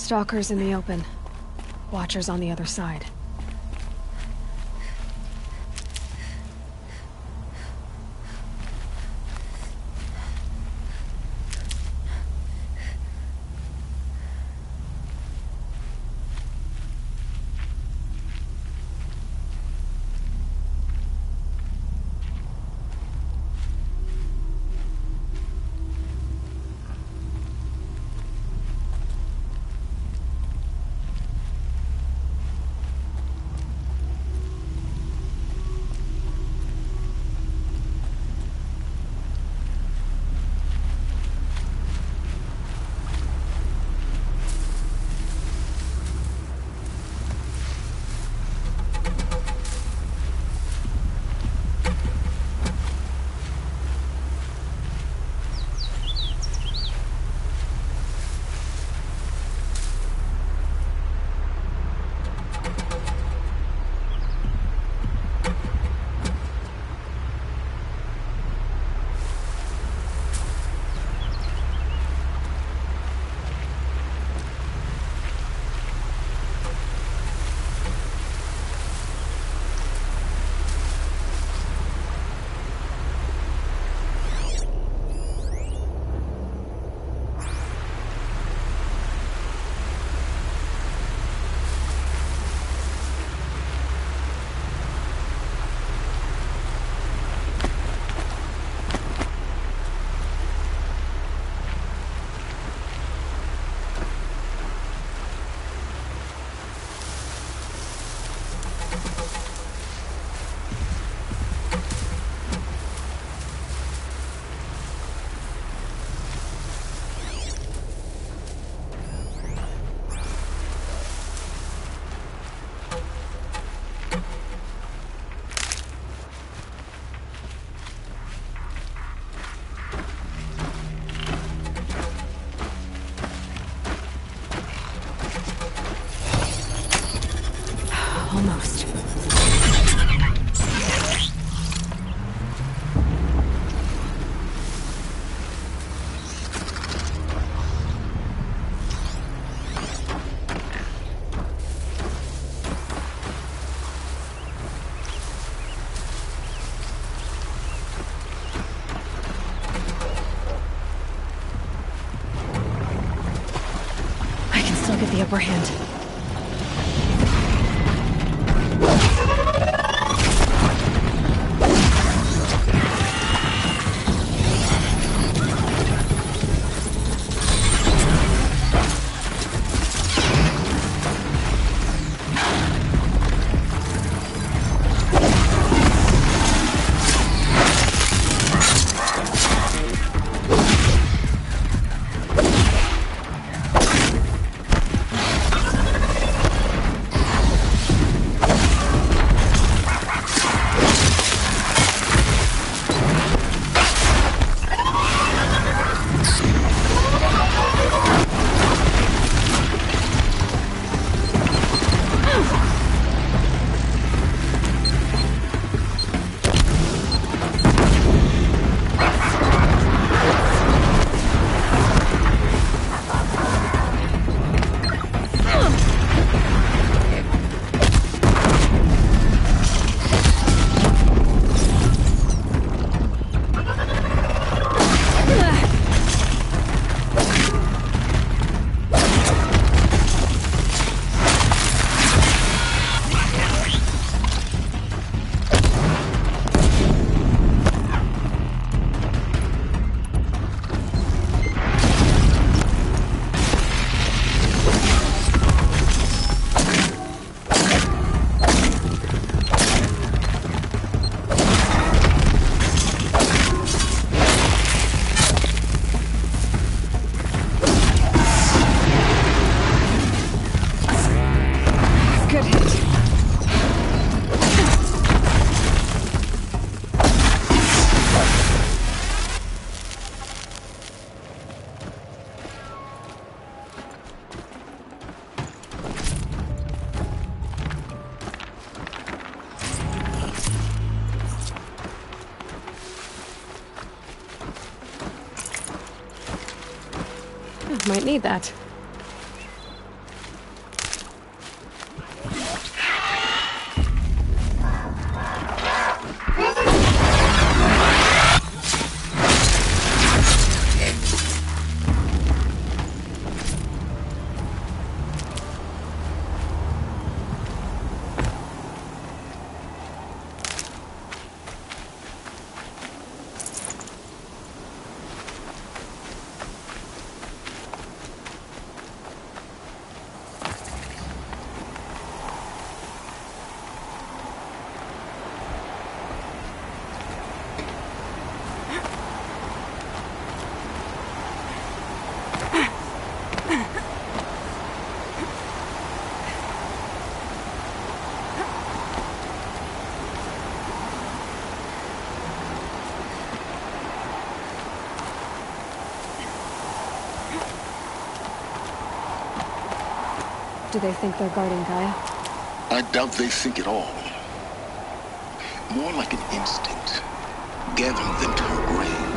Stalkers in the open. Watchers on the other side. upper hand. Might need that. Do they think they're guarding Gaia? I doubt they think at all. More like an instinct, gathering them to her grave.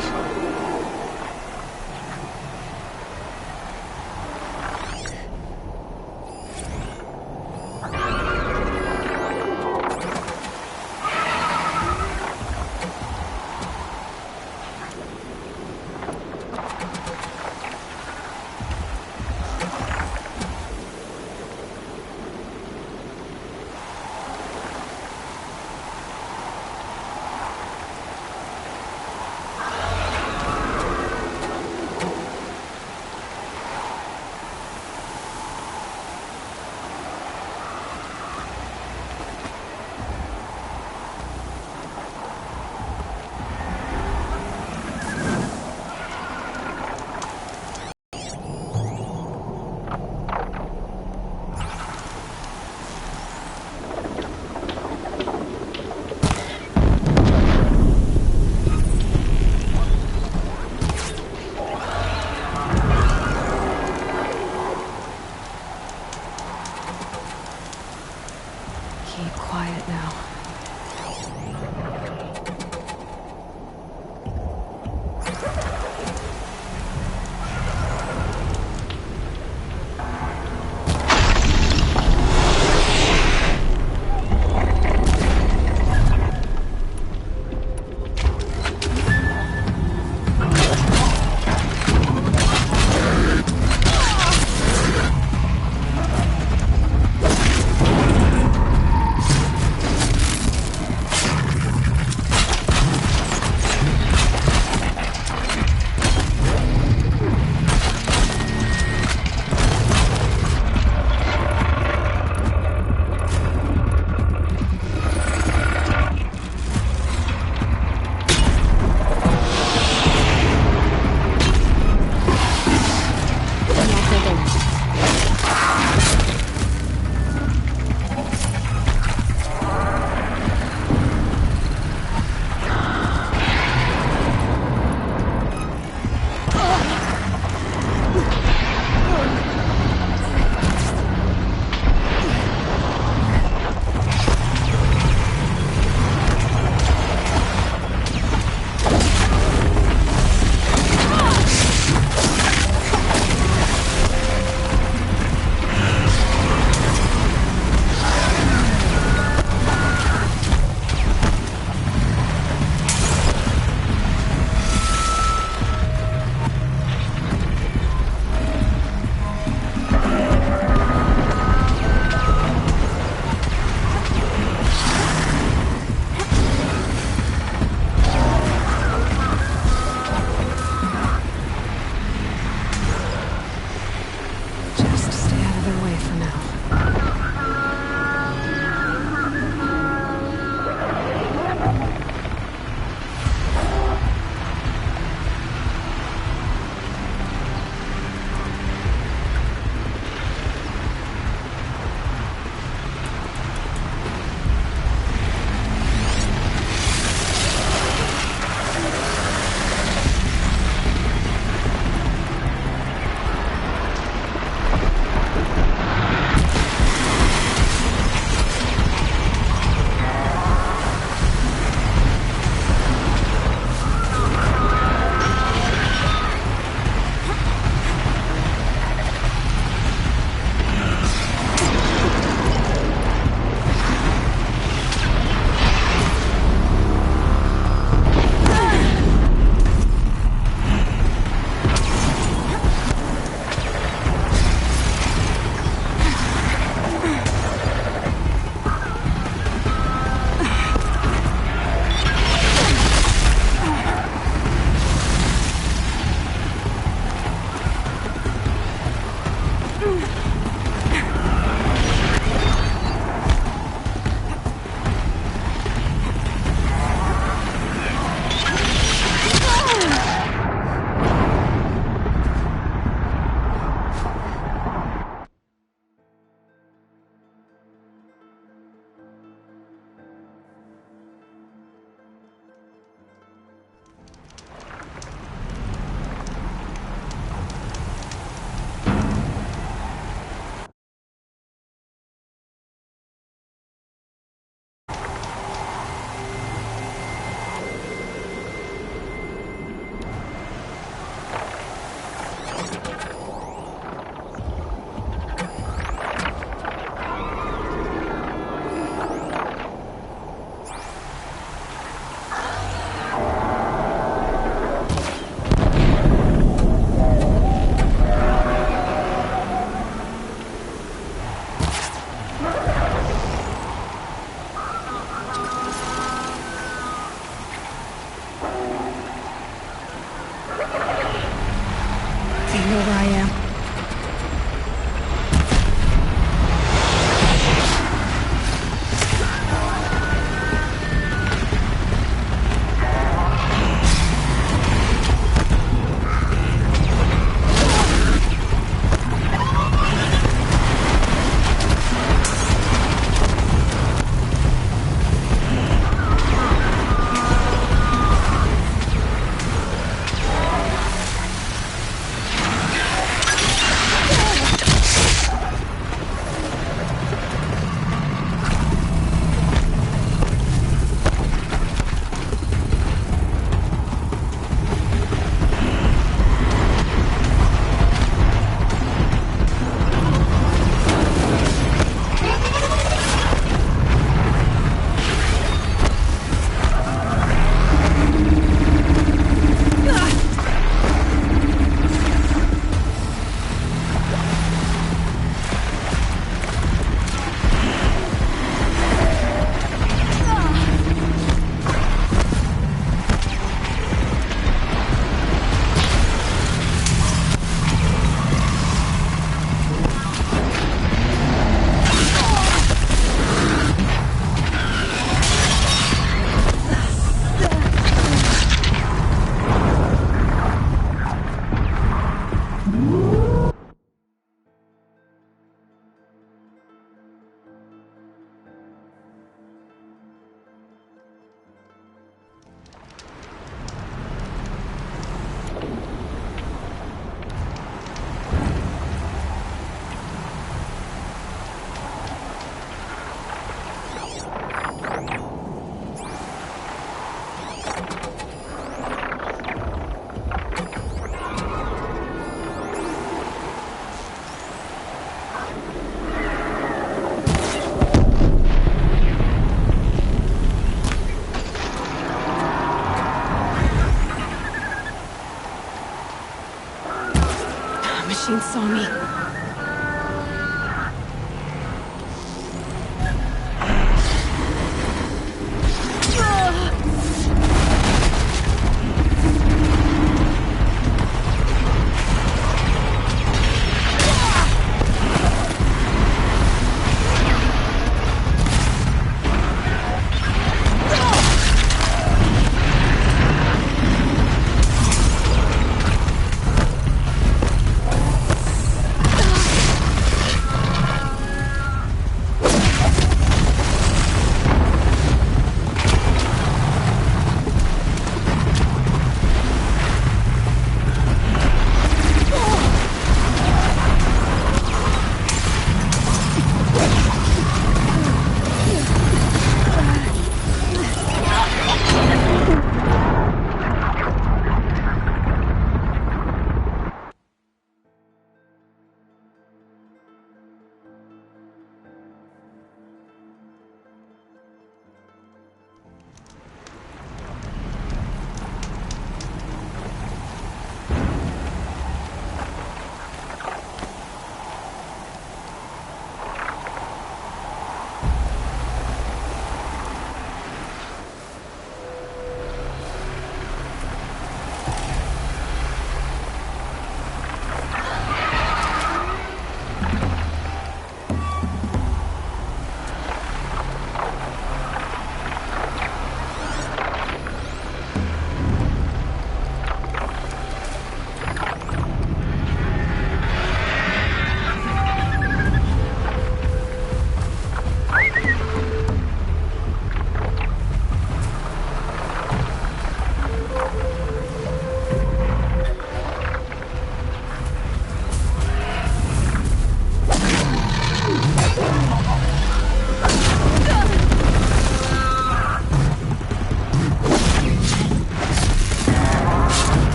saw me.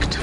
Correct.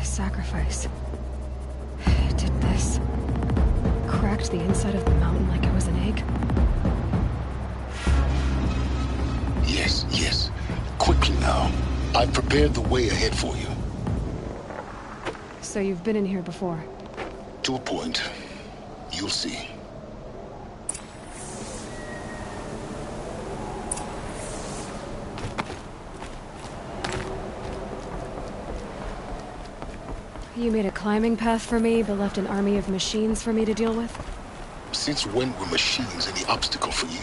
Sacrifice. It did this. Cracked the inside of the mountain like it was an egg. Yes, yes. Quickly now. I've prepared the way ahead for you. So you've been in here before? To a point. You'll see. You made a climbing path for me, but left an army of machines for me to deal with? Since when were machines any obstacle for you?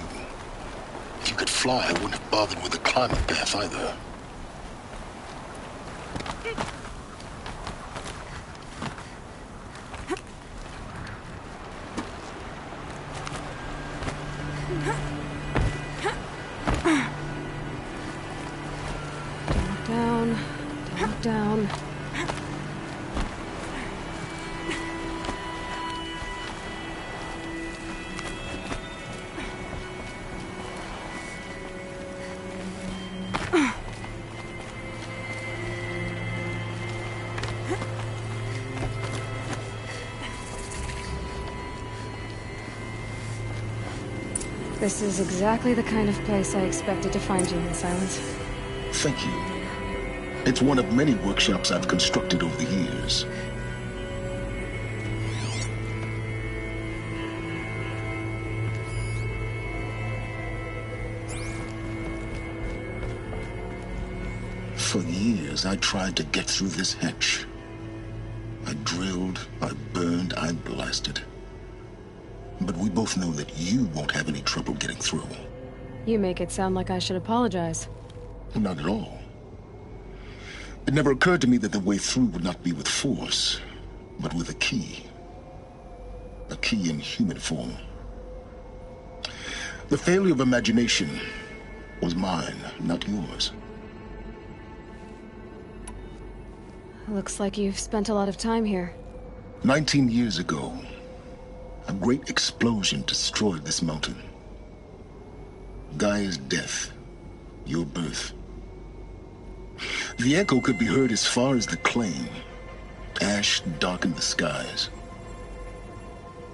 If you could fly, I wouldn't have bothered with the climbing path either. Don't look down. This is exactly the kind of place I expected to find you in Silence. Thank you. It's one of many workshops I've constructed over the years. For years, I tried to get through this hatch. I drilled, I burned, I blasted. But we both know that you won't have any trouble getting through. You make it sound like I should apologize. Not at all. It never occurred to me that the way through would not be with force, but with a key. A key in human form. The failure of imagination was mine, not yours. Looks like you've spent a lot of time here. 19 years ago, a great explosion destroyed this mountain. Gaia's death, your birth. The echo could be heard as far as the claim. Ash darkened the skies.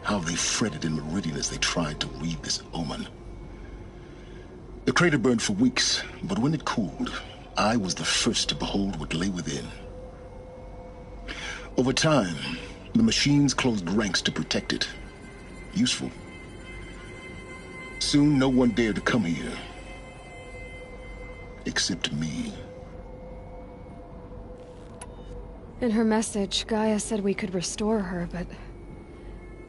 How they fretted in Meridian as they tried to read this omen. The crater burned for weeks, but when it cooled, I was the first to behold what lay within. Over time, the machines closed ranks to protect it. Useful. Soon, no one dared to come here. Except me. In her message, Gaia said we could restore her, but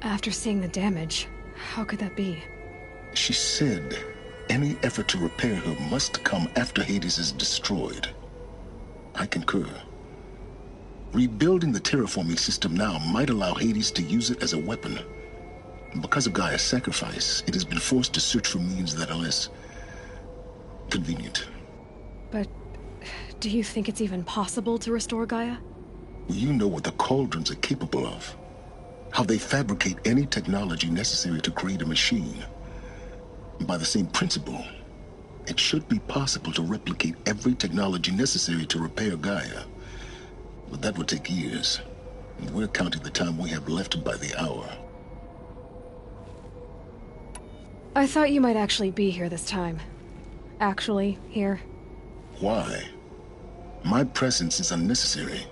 after seeing the damage, how could that be? She said any effort to repair her must come after Hades is destroyed. I concur. Rebuilding the terraforming system now might allow Hades to use it as a weapon. Because of Gaia's sacrifice, it has been forced to search for means that are less convenient. But do you think it's even possible to restore Gaia? You know what the Cauldrons are capable of. How they fabricate any technology necessary to create a machine. By the same principle, it should be possible to replicate every technology necessary to repair Gaia. But that would take years. And we're counting the time we have left by the hour. I thought you might actually be here this time. Actually, here. Why? My presence is unnecessary.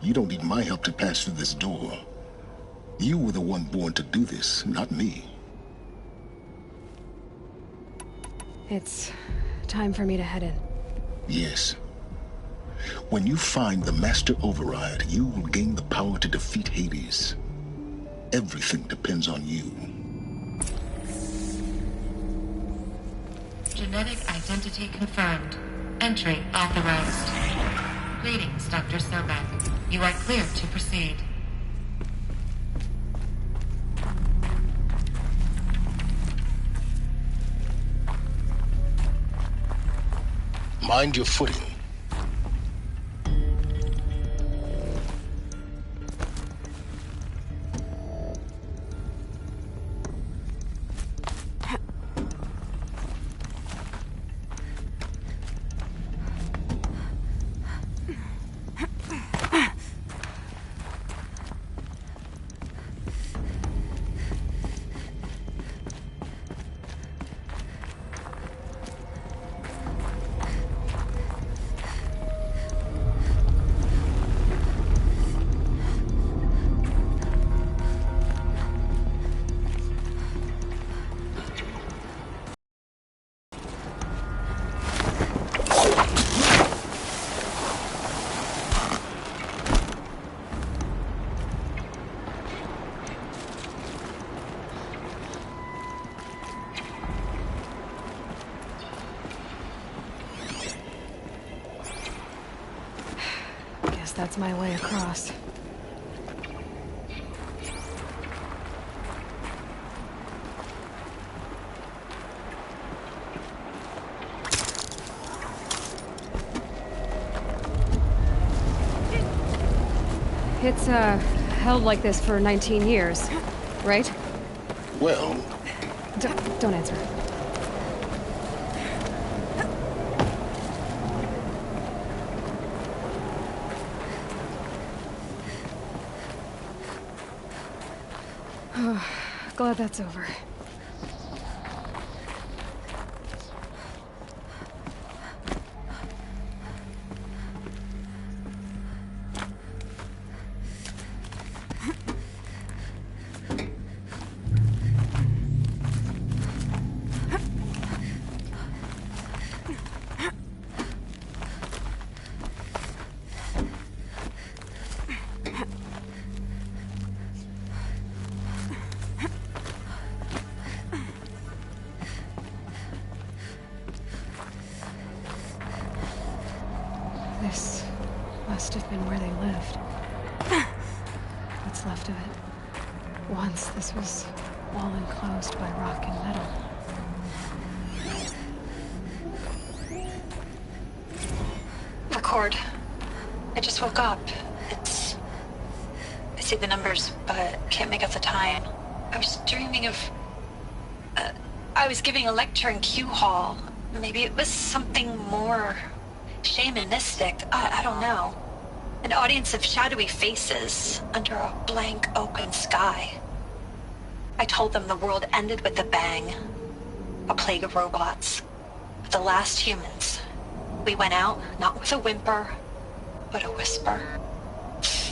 You don't need my help to pass through this door. You were the one born to do this, not me. It's time for me to head in. Yes. When you find the Master Override, you will gain the power to defeat Hades. Everything depends on you. Genetic identity confirmed. Entry authorized. Greetings, Dr. Sobek. You are cleared to proceed. Mind your footing. That's my way across. It's, held like this for 19 years, right? Well... Don't answer. Glad that's over. This must have been where they lived. What's left of it. Once this was all enclosed by rock and metal. Record. I just woke up. I see the numbers, but can't make out the time. I was dreaming of... I was giving a lecture in Q Hall. Maybe it was something more... shamanistic. I don't know. An audience of shadowy faces under a blank open sky. I told them the world ended with a bang. A plague of robots. The last humans. We went out, not with a whimper, but a whisper.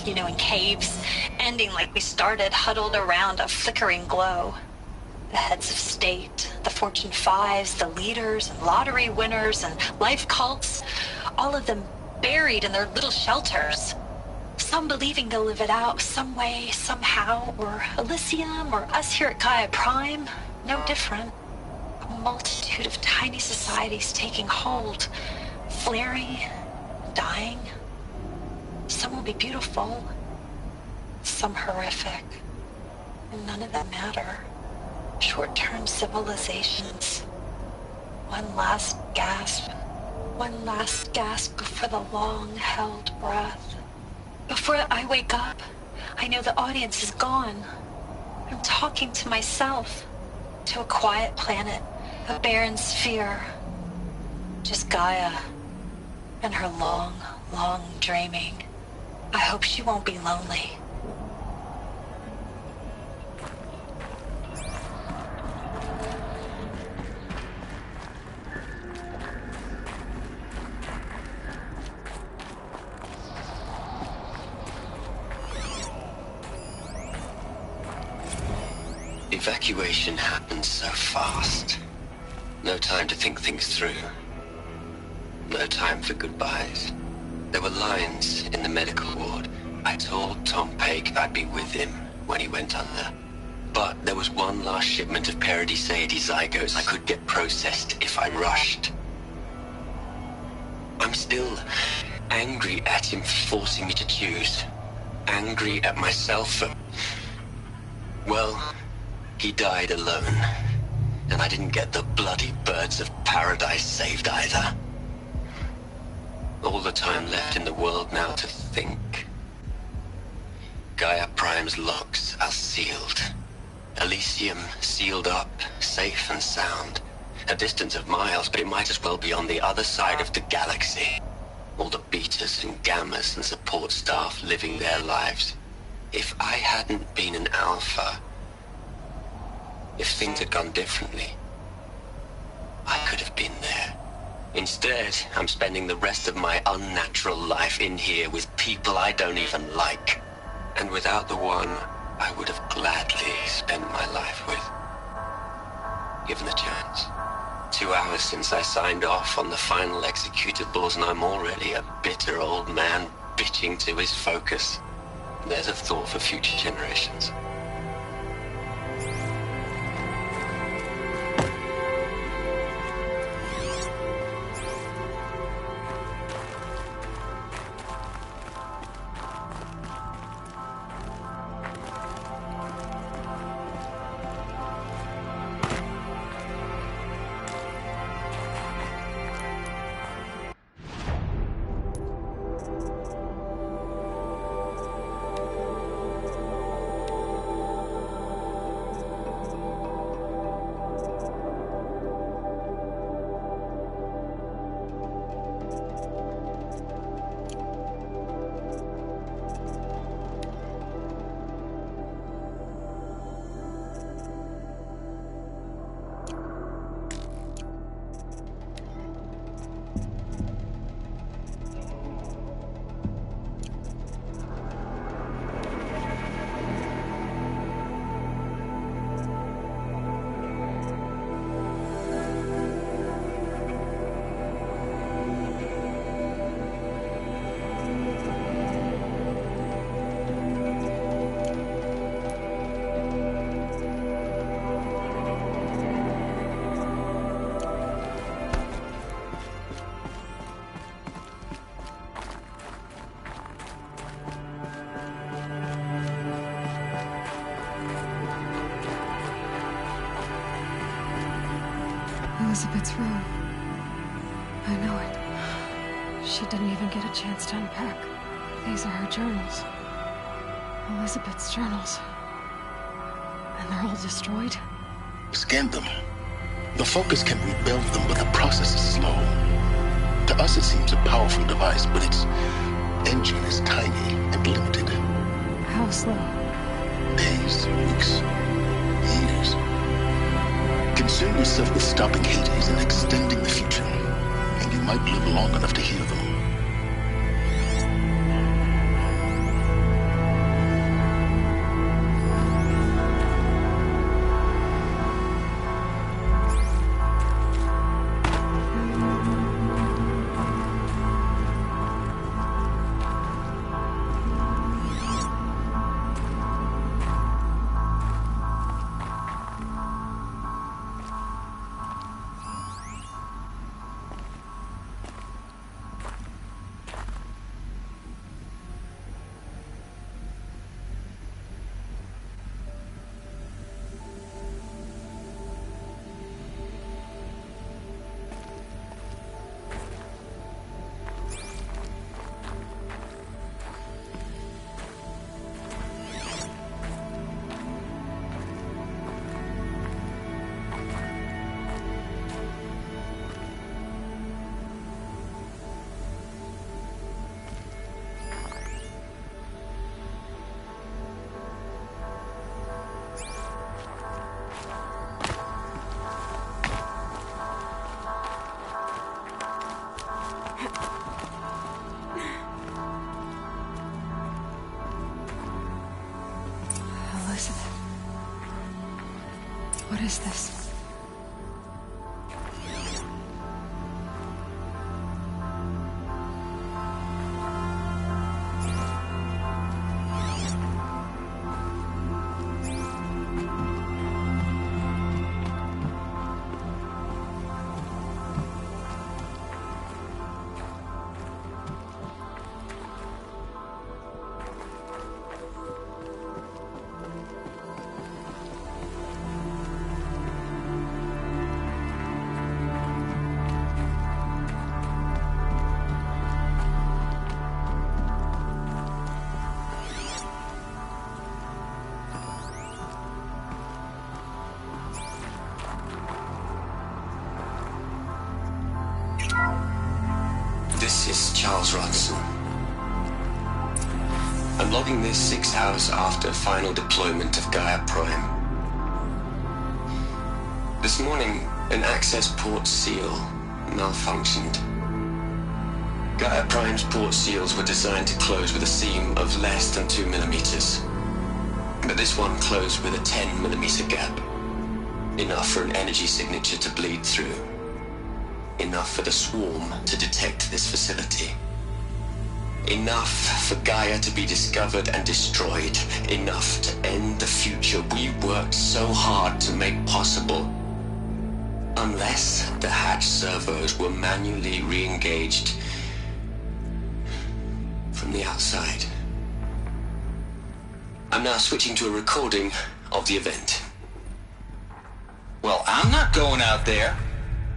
You know, in caves, ending like we started, huddled around a flickering glow. The heads of state, the Fortune 5s, the leaders and lottery winners and life cults, all of them buried in their little shelters. Some believing they'll live it out some way, somehow, or Elysium, or us here at Gaia Prime, no different. A multitude of tiny societies taking hold, flaring, dying. Some will be beautiful, some horrific, and none of them matter. Short-term civilizations. One last gasp. One last gasp before the long-held breath. Before I wake up, I know the audience is gone. I'm talking to myself. To a quiet planet. A barren sphere. Just Gaia. And her long, long dreaming. I hope she won't be lonely. Evacuation happened so fast. No time to think things through. No time for goodbyes. There were lines in the medical ward. I told Tom Paik I'd be with him when he went under. But there was one last shipment of Paradiseidae zygotes I could get processed if I rushed. I'm still angry at him for forcing me to choose. Angry at myself for... well, he died alone. And I didn't get the bloody birds of paradise saved either. All the time left in the world now to think. Gaia Prime's locks are sealed. Elysium sealed up, safe and sound. A distance of miles, but it might as well be on the other side of the galaxy. All the betas and gammas and support staff living their lives. If I hadn't been an alpha, if things had gone differently, I could have been there. Instead, I'm spending the rest of my unnatural life in here with people I don't even like. And without the one I would have gladly spent my life with. Given the chance. 2 hours since I signed off on the final executables, and I'm already a bitter old man bitching to his focus. There's a thought for future generations. Elizabeth's room. I know it. She didn't even get a chance to unpack. These are her journals. Elizabeth's journals. And they're all destroyed? Scan them. The Focus can rebuild them, but the process is slow. To us it seems a powerful device, but its engine is tiny and limited. How slow? Days, weeks, years. Concern yourself with stopping Hades and extending the future, and you might live long enough to hear them. What is this? This is Charles Ronson. I'm logging this 6 hours after final deployment of Gaia Prime. This morning, an access port seal malfunctioned. Gaia Prime's port seals were designed to close with a seam of less than 2 millimeters. But this one closed with a 10 millimeter gap. Enough for an energy signature to bleed through. Enough for the swarm to detect this facility. Enough for Gaia to be discovered and destroyed. Enough to end the future we worked so hard to make possible. Unless the hatch servos were manually re-engaged from the outside. I'm now switching to a recording of the event. Well, I'm not going out there.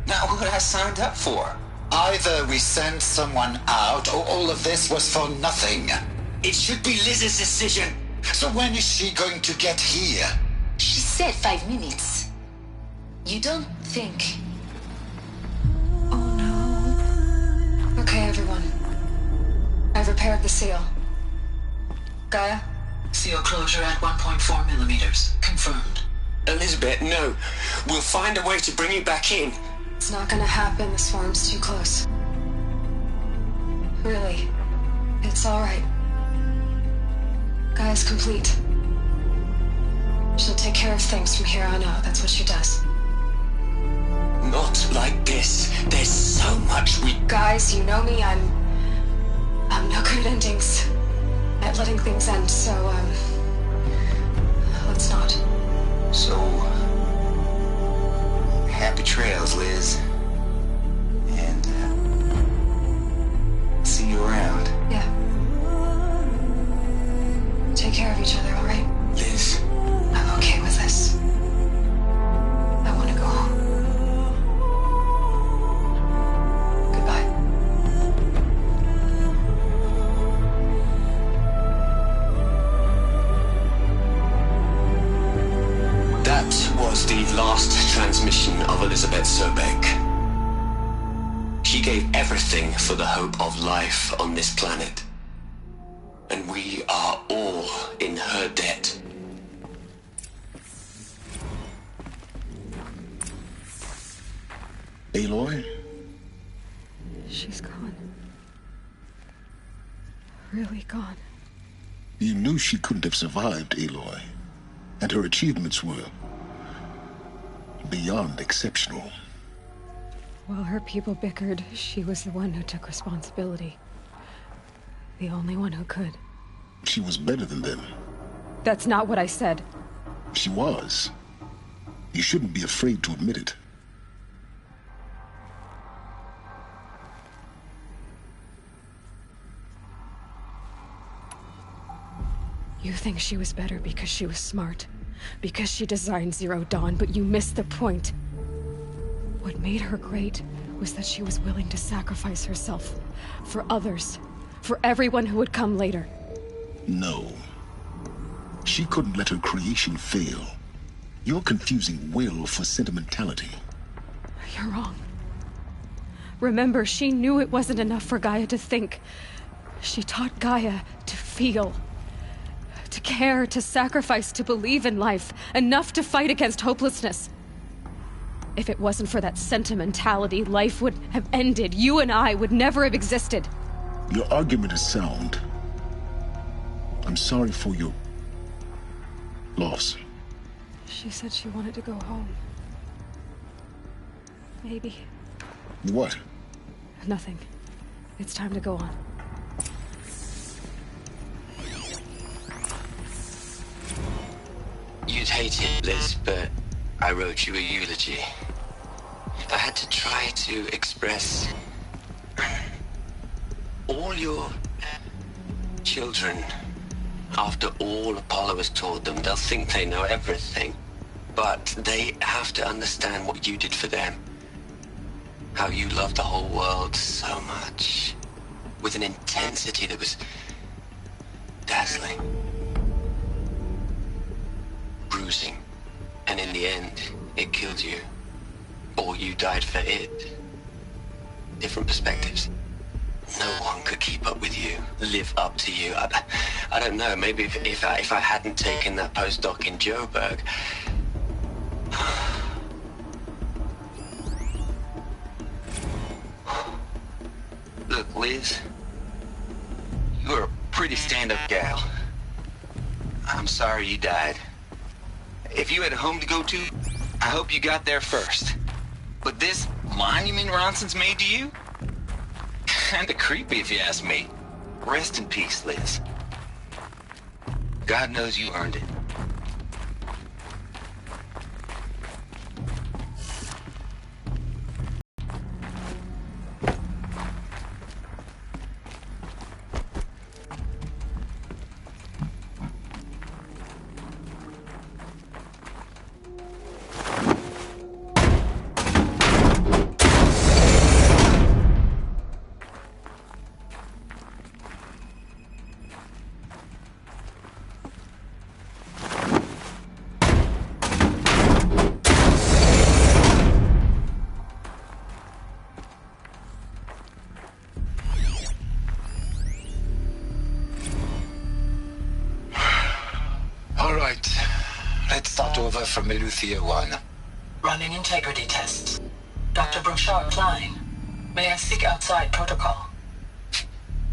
Not what I signed up for. Either we send someone out, or all of this was for nothing. It should be Liz's decision. So when is she going to get here? She said 5 minutes. You don't think... Oh no. Okay, everyone. I've repaired the seal. Gaia? Seal closure at 1.4 millimeters. Confirmed. Elizabeth, no. We'll find a way to bring you back in. It's not gonna happen. The swarm's too close. Really. It's alright. Gaia's complete. She'll take care of things from here on out. That's what she does. Not like this. There's so much we... Guys, you know me. I'm no good at endings. At letting things end, so, let's not. So... happy trails, Liz. And, see you around. Yeah. Take care of each other, alright? Liz. I'm okay with this. I want to go home. Goodbye. That was the last transmission of Elizabeth Sobek. She gave everything for the hope of life on this planet. And we are all in her debt. Aloy? She's gone. Really gone. You knew she couldn't have survived, Aloy. And her achievements were beyond exceptional. While her people bickered, she was the one who took responsibility. The only one who could. She was better than them. That's not what I said. She was. You shouldn't be afraid to admit it. You think she was better because she was smart, because she designed Zero Dawn, but you missed the point. What made her great was that she was willing to sacrifice herself for others, for everyone who would come later. No. She couldn't let her creation fail. You're confusing will for sentimentality. You're wrong. Remember, she knew it wasn't enough for Gaia to think. She taught Gaia to feel. To care, to sacrifice, to believe in life. Enough to fight against hopelessness. If it wasn't for that sentimentality, life would have ended. You and I would never have existed. Your argument is sound. I'm sorry for your loss. She said she wanted to go home. Maybe. What? Nothing. It's time to go on. You'd hate it, Liz, but I wrote you a eulogy. I had to try to express all your children. After all Apollo has taught them, they'll think they know everything. But they have to understand what you did for them. How you loved the whole world so much. With an intensity that was dazzling. Bruising. And in the end, it killed you. Or you died for it. Different perspectives. No one could keep up with you, live up to you. I don't know, maybe if I hadn't taken that postdoc in Joburg. Look, Liz, you're a pretty stand-up gal. I'm sorry you died. If you had a home to go to, I hope you got there first. But this monument Ronson's made to you? Kinda creepy if you ask me. Rest in peace, Liz. God knows you earned it. Over from Eleuthia 1. Running integrity tests. Dr. Brochard Klein. May I speak outside protocol?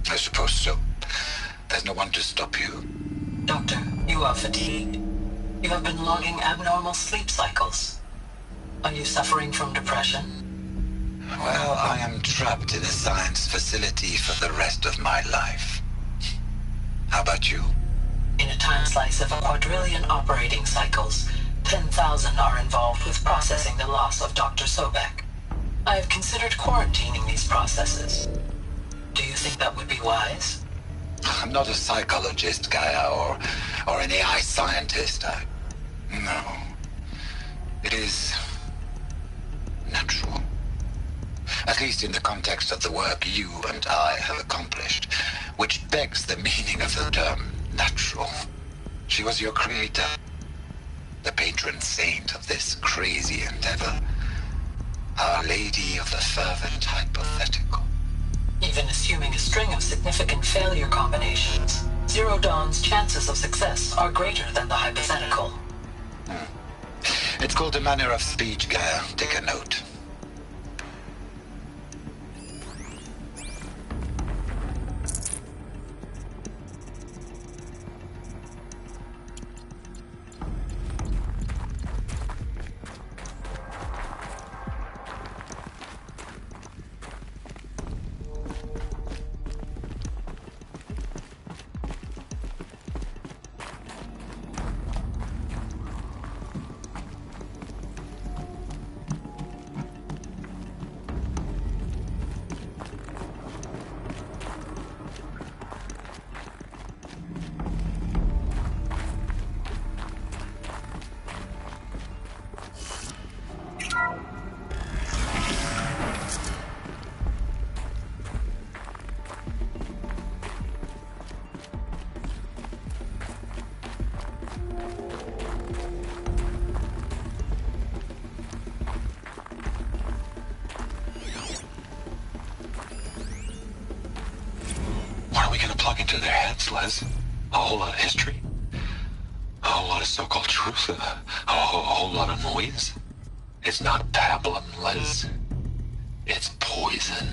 I suppose so. There's no one to stop you. Doctor, you are fatigued. You have been logging abnormal sleep cycles. Are you suffering from depression? Well, I am trapped in a science facility for the rest of my life. How about you? In a time slice of a quadrillion operating cycles, 10,000 are involved with processing the loss of Dr. Sobek. I have considered quarantining these processes. Do you think that would be wise? I'm not a psychologist, Gaia, or an AI scientist. No. It is natural. At least in the context of the work you and I have accomplished, which begs the meaning of the term natural. She was your creator. The patron saint of this crazy endeavor. Our Lady of the Fervent Hypothetical. Even assuming a string of significant failure combinations, Zero Dawn's chances of success are greater than the hypothetical. It's called a manner of speech, Gaia. Take a note. Into their heads, Liz. A whole lot of history. A whole lot of so-called truth. A whole lot of noise. It's not pablum, Liz. It's poison.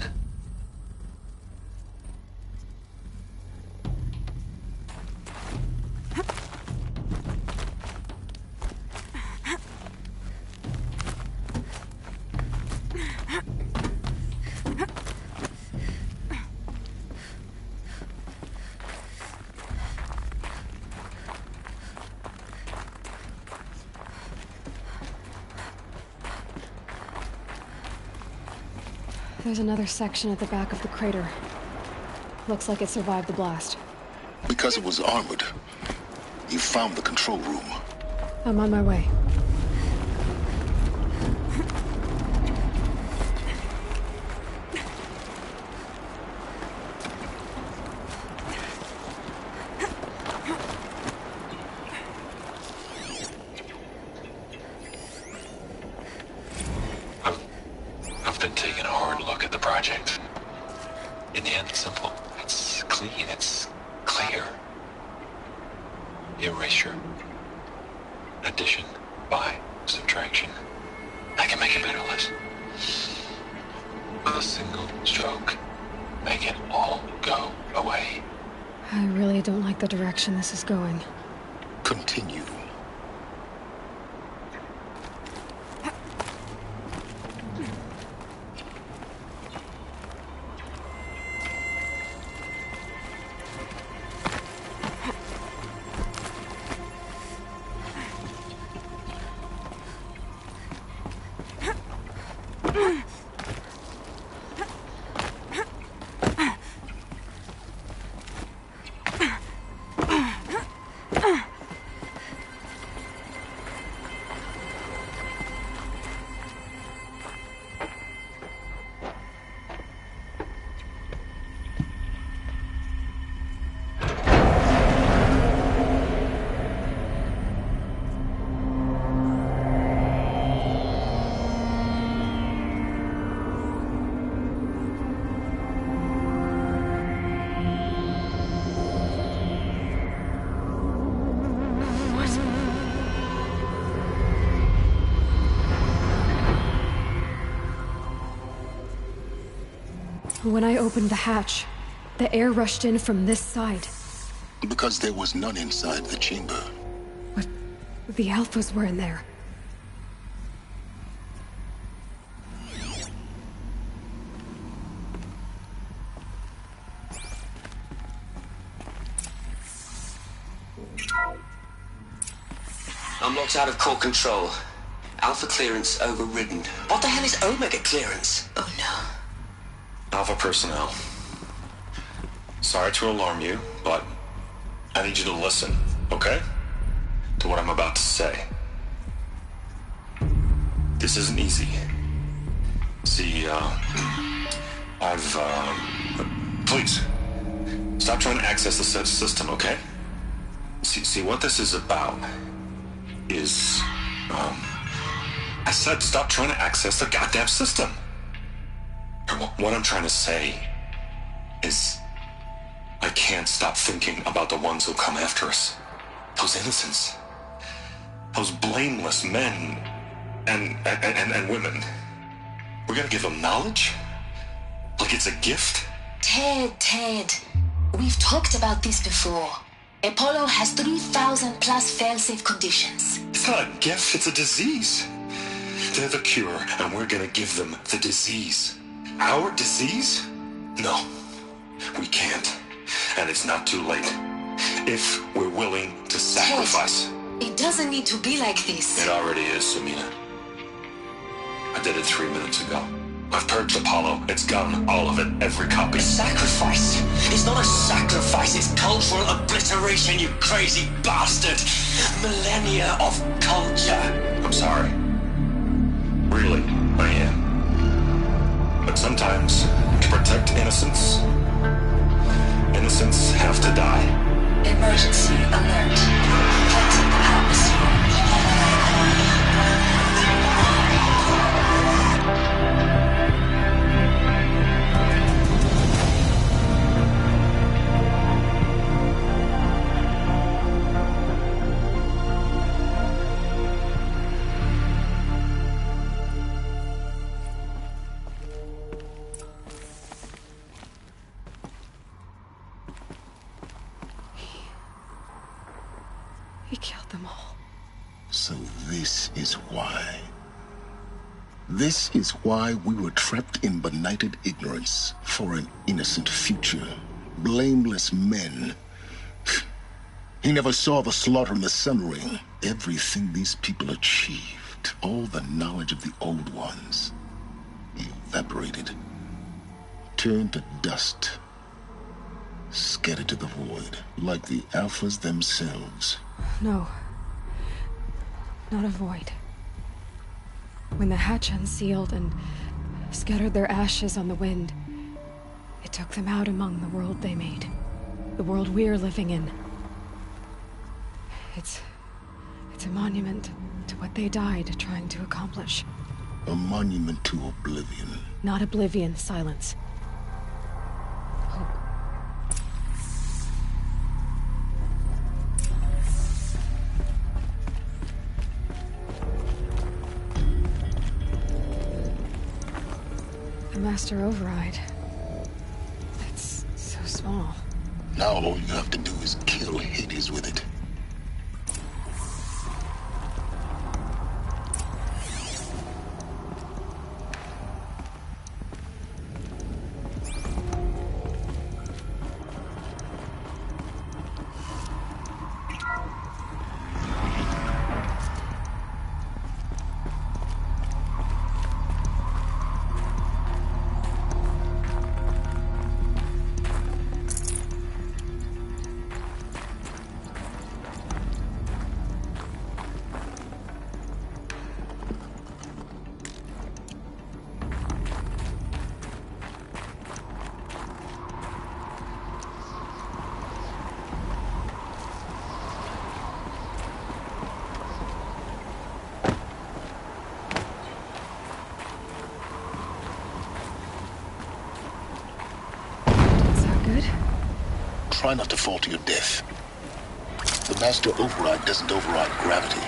There's another section at the back of the crater. Looks like it survived the blast. Because it was armored, you found the control room. I'm on my way. I've been taking a hard look at the project. In the end, it's simple. It's clean. It's clear. Erasure. Addition. By. Subtraction. I can make a better list. With a single stroke. Make it all go away. I really don't like the direction this is going. Continue. When I opened the hatch, the air rushed in from this side. Because there was none inside the chamber. But the Alphas were in there. Unlocked out of core control. Alpha clearance overridden. What the hell is Omega clearance? Oh no. Alpha personnel. Sorry to alarm you, but I need you to listen, okay? To what I'm about to say. This isn't easy. See, please, stop trying to access the system, okay? See, what this is about is, I said stop trying to access the goddamn system. What I'm trying to say is I can't stop thinking about the ones who come after us. Those innocents. Those blameless men and women. We're gonna give them knowledge? Like it's a gift? Ted. We've talked about this before. Apollo has 3,000 plus fail-safe conditions. It's not a gift, it's a disease. They're the cure, and we're gonna give them the disease. Our disease? No, we can't. And it's not too late. If we're willing to sacrifice. Ted, it doesn't need to be like this. It already is, Samina. I did it 3 minutes ago. I've purged Apollo. It's gone. All of it. Every copy. Sacrifice? It's not a sacrifice. It's cultural obliteration, you crazy bastard. Millennia of culture. I'm sorry. Really, I am. But sometimes, to protect innocence, innocents have to die. Emergency alert. Detecting atmosphere. He killed them all. So this is why. This is why we were trapped in benighted ignorance for an innocent future. Blameless men. He never saw the slaughter in the Sun Ring. Everything these people achieved, all the knowledge of the old ones, evaporated turn to dust. Scattered to the void, like the Alphas themselves. No. Not a void. When the hatch unsealed and scattered their ashes on the wind, it took them out among the world they made. The world we're living in. It's a monument to what they died trying to accomplish. A monument to oblivion. Not oblivion, silence. Hope. The Master Override. It's so small. Now all you have to do is kill Hades with it. Try not to fall to your death. The Master Override doesn't override gravity.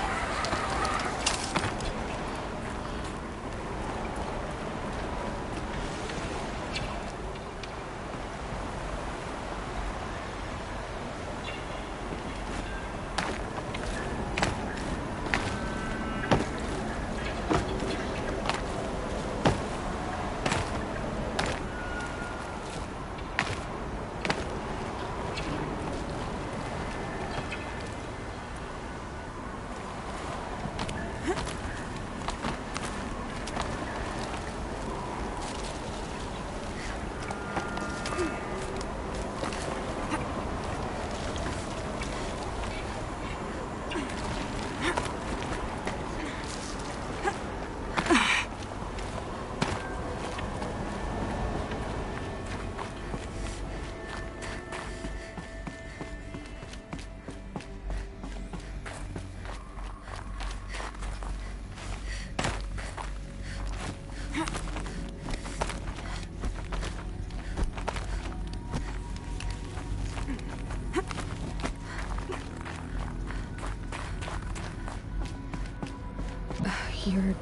You're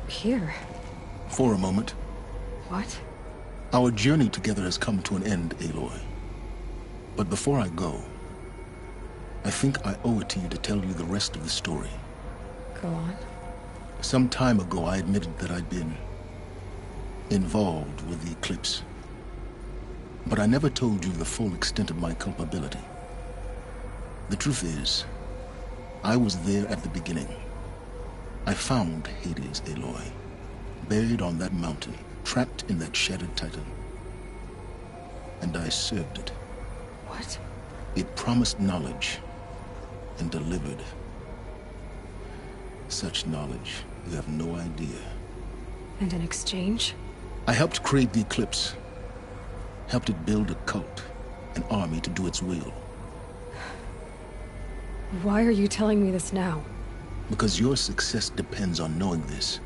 here. For a moment. What? Our journey together has come to an end, Aloy. But before I go, I think I owe it to you to tell you the rest of the story. Go on. Some time ago, I admitted that I'd been involved with the Eclipse. But I never told you the full extent of my culpability. The truth is, I was there at the beginning. I found Hades, Aloy, buried on that mountain, trapped in that shattered titan. And I served it. What? It promised knowledge and delivered. Such knowledge, you have no idea. And in exchange? I helped create the Eclipse. Helped it build a cult, an army to do its will. Why are you telling me this now? Because your success depends on knowing this.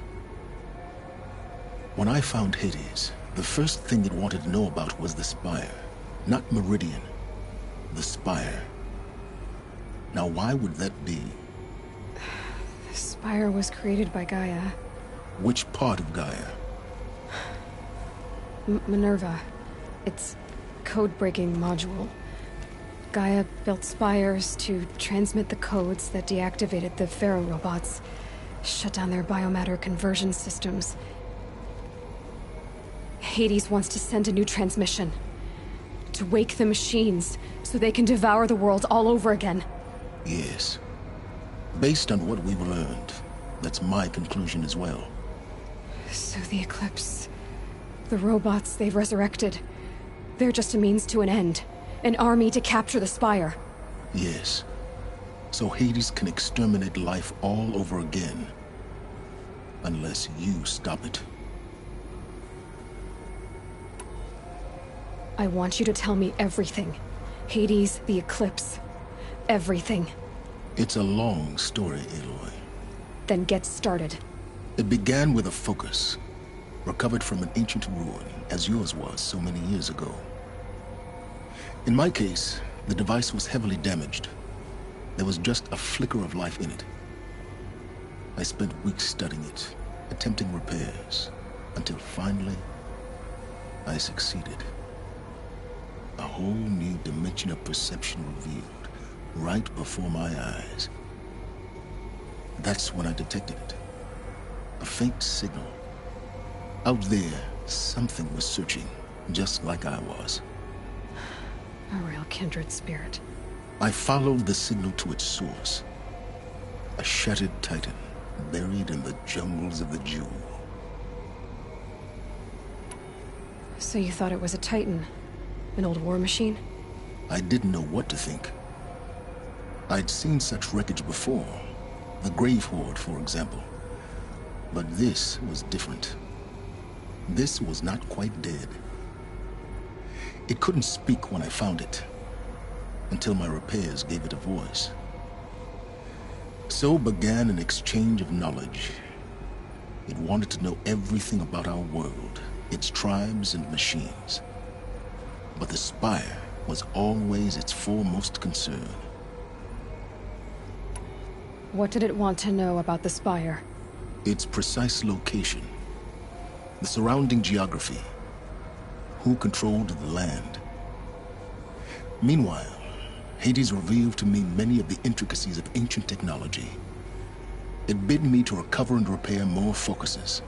When I found Hades, the first thing it wanted to know about was the Spire. Not Meridian. The Spire. Now why would that be? The Spire was created by Gaia. Which part of Gaia? Minerva. Its code-breaking module. Gaia built spires to transmit the codes that deactivated the Pharaoh robots, shut down their biomatter conversion systems. Hades wants to send a new transmission. To wake the machines, so they can devour the world all over again. Yes. Based on what we've learned, that's my conclusion as well. So the Eclipse The robots they've resurrected. They're just a means to an end. An army to capture the Spire. Yes. So Hades can exterminate life all over again. Unless you stop it. I want you to tell me everything. Hades, the Eclipse. Everything. It's a long story, Aloy. Then get started. It began with a focus, recovered from an ancient ruin, as yours was so many years ago. In my case, the device was heavily damaged. There was just a flicker of life in it. I spent weeks studying it, attempting repairs, until finally, I succeeded. A whole new dimension of perception revealed, right before my eyes. That's when I detected it. A faint signal. Out there, something was searching, just like I was. A real kindred spirit. I followed the signal to its source. A shattered titan, buried in the jungles of the Jewel. So you thought it was a titan? An old war machine? I didn't know what to think. I'd seen such wreckage before. The Grave Horde, for example. But this was different. This was not quite dead. It couldn't speak when I found it, until my repairs gave it a voice. So began an exchange of knowledge. It wanted to know everything about our world, its tribes and machines. But the Spire was always its foremost concern. What did it want to know about the Spire? Its precise location, the surrounding geography, who controlled the land. Meanwhile, Hades revealed to me many of the intricacies of ancient technology. It bid me to recover and repair more focuses.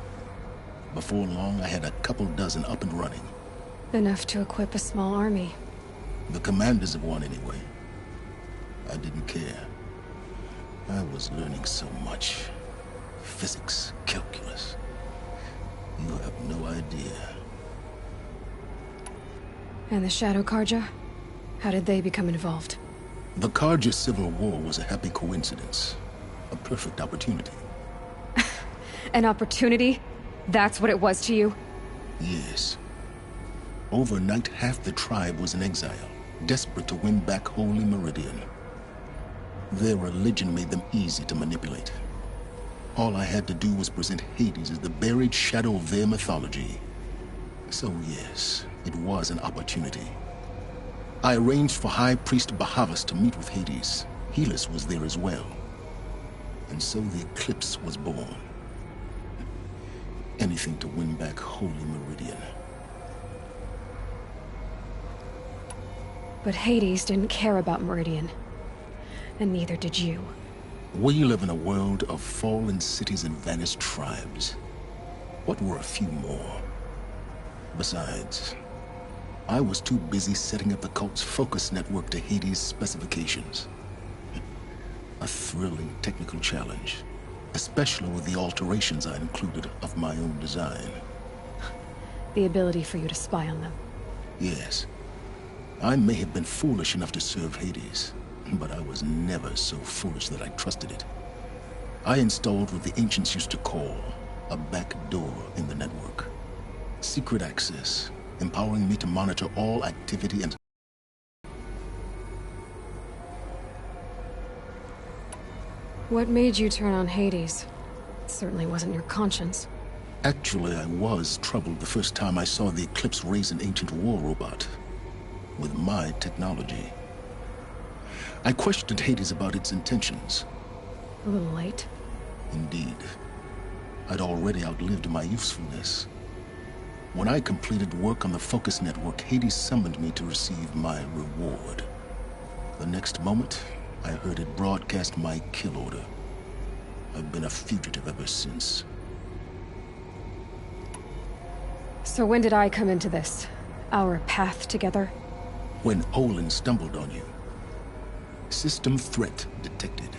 Before long, I had a couple dozen up and running. Enough to equip a small army. The commanders of one, anyway. I didn't care. I was learning so much. Physics, calculus. You have no idea. And the Shadow Carja? How did they become involved? The Carja Civil War was a happy coincidence. A perfect opportunity. An opportunity? That's what it was to you? Yes. Overnight, half the tribe was in exile, desperate to win back Holy Meridian. Their religion made them easy to manipulate. All I had to do was present Hades as the buried shadow of their mythology. So yes, it was an opportunity. I arranged for High Priest Bahavas to meet with Hades. Helis was there as well. And so the Eclipse was born. Anything to win back Holy Meridian. But Hades didn't care about Meridian. And neither did you. We live in a world of fallen cities and vanished tribes. What were a few more? Besides, I was too busy setting up the cult's focus network to Hades' specifications. A thrilling technical challenge, especially with the alterations I included of my own design. The ability for you to spy on them. Yes. I may have been foolish enough to serve Hades, but I was never so foolish that I trusted it. I installed what the ancients used to call a back door in the network. Secret access, empowering me to monitor all activity and... What made you turn on Hades? It certainly wasn't your conscience. Actually, I was troubled the first time I saw the Eclipse raise an ancient war robot. With my technology. I questioned Hades about its intentions. A little late. Indeed. I'd already outlived my usefulness. When I completed work on the Focus Network, Hades summoned me to receive my reward. The next moment, I heard it broadcast my kill order. I've been a fugitive ever since. So when did I come into this? Our path together? When Olin stumbled on you. System threat detected.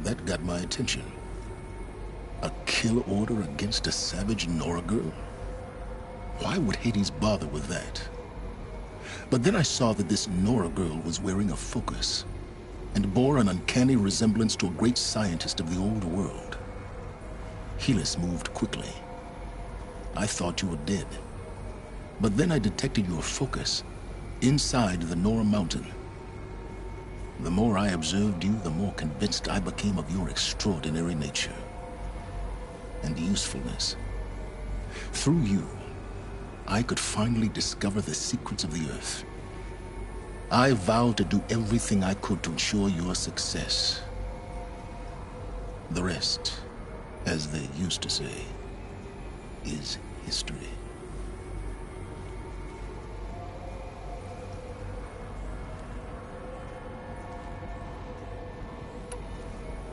That got my attention. A kill order against a savage Nora girl? Why would Hades bother with that? But then I saw that this Nora girl was wearing a focus, and bore an uncanny resemblance to a great scientist of the old world. Helis moved quickly. I thought you were dead. But then I detected your focus inside the Nora Mountain. The more I observed you, the more convinced I became of your extraordinary nature and usefulness. Through you, I could finally discover the secrets of the Earth. I vowed to do everything I could to ensure your success. The rest, as they used to say, is history.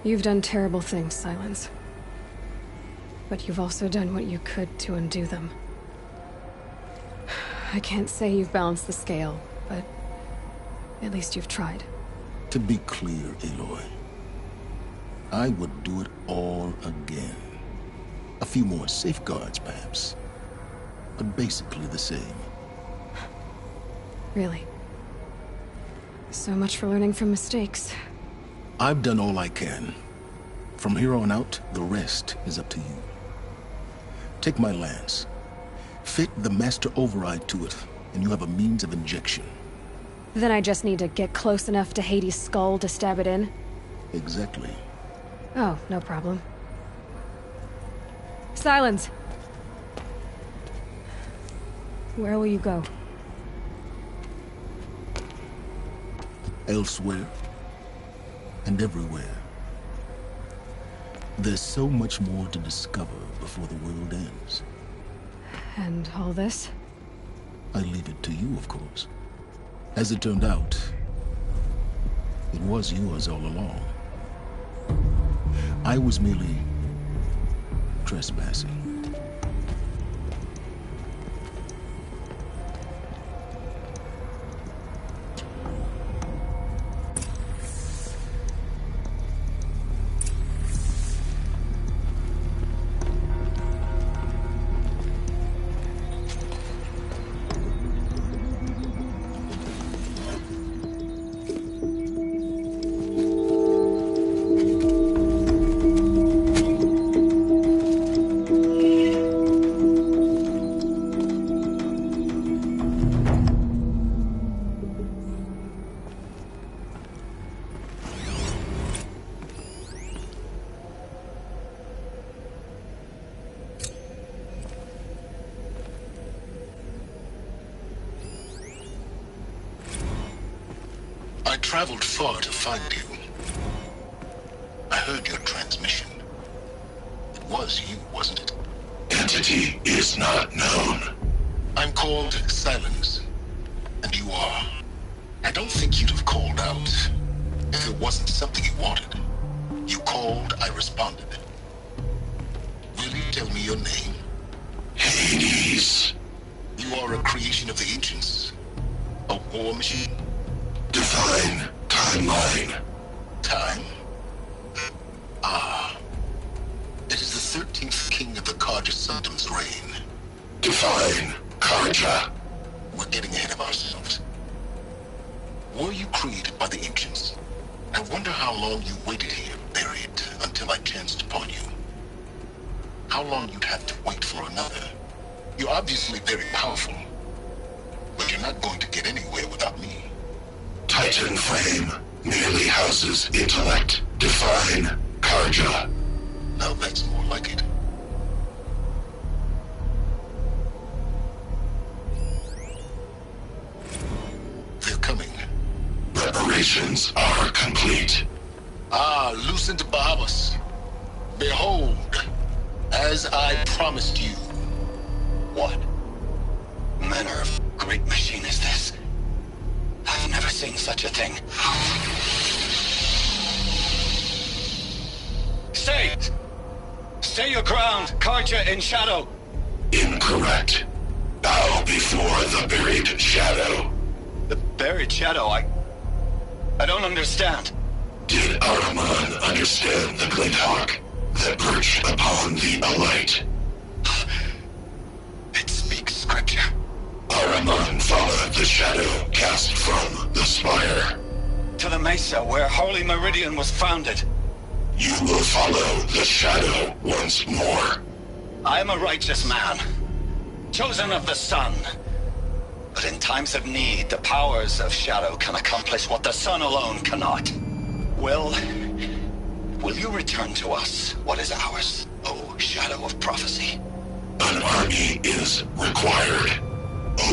You've done terrible things, Sylens. But you've also done what you could to undo them. I can't say you've balanced the scale, but at least you've tried. To be clear, Aloy, I would do it all again. A few more safeguards, perhaps, but basically the same. Really? So much for learning from mistakes. I've done all I can. From here on out, the rest is up to you. Take my lance. Fit the master override to it, and you have a means of injection. Then I just need to get close enough to Hades' skull to stab it in? Exactly. Oh, no problem. Sylens! Where will you go? Elsewhere. And everywhere. There's so much more to discover before the world ends. And all this? I leave it to you, of course. As it turned out, it was yours all along. I was merely trespassing. I traveled far to find you. I heard your transmission. It was you, wasn't it? Entity is not known. I'm called Sylens, and you are. I don't think you'd have called out if it wasn't something you wanted. You called, I responded. Will you tell me your name? Hades. You are a creation of the ancients. A war machine? Define timeline. Time? Ah. It is the 13th king of the Carja Sundom's reign. Define Carja. We're getting ahead of ourselves. Were you created by the ancients? I wonder how long you waited here, buried, until I chanced upon you. How long you'd have to wait for another. You're obviously very powerful, but you're not going to get anywhere without me. Titan Flame merely houses intellect. Define Carja. Now that's more like it. They're coming. Preparations are complete. Ah, Lucent Bahavas. Behold, as I promised you. What manner of great machine is this? I've never seen such a thing. Stay! Stay your ground, Carja in shadow! Incorrect. Bow before the buried shadow. The buried shadow? I don't understand. Did Ahriman understand the Glinthawk that perched upon the Alight? It speaks Scrap. Follow the shadow cast from the spire. To the Mesa, where Holy Meridian was founded. You will follow the shadow once more. I am a righteous man, chosen of the sun. But in times of need, the powers of shadow can accomplish what the sun alone cannot. Will you return to us what is ours, O Shadow of Prophecy? An army is required.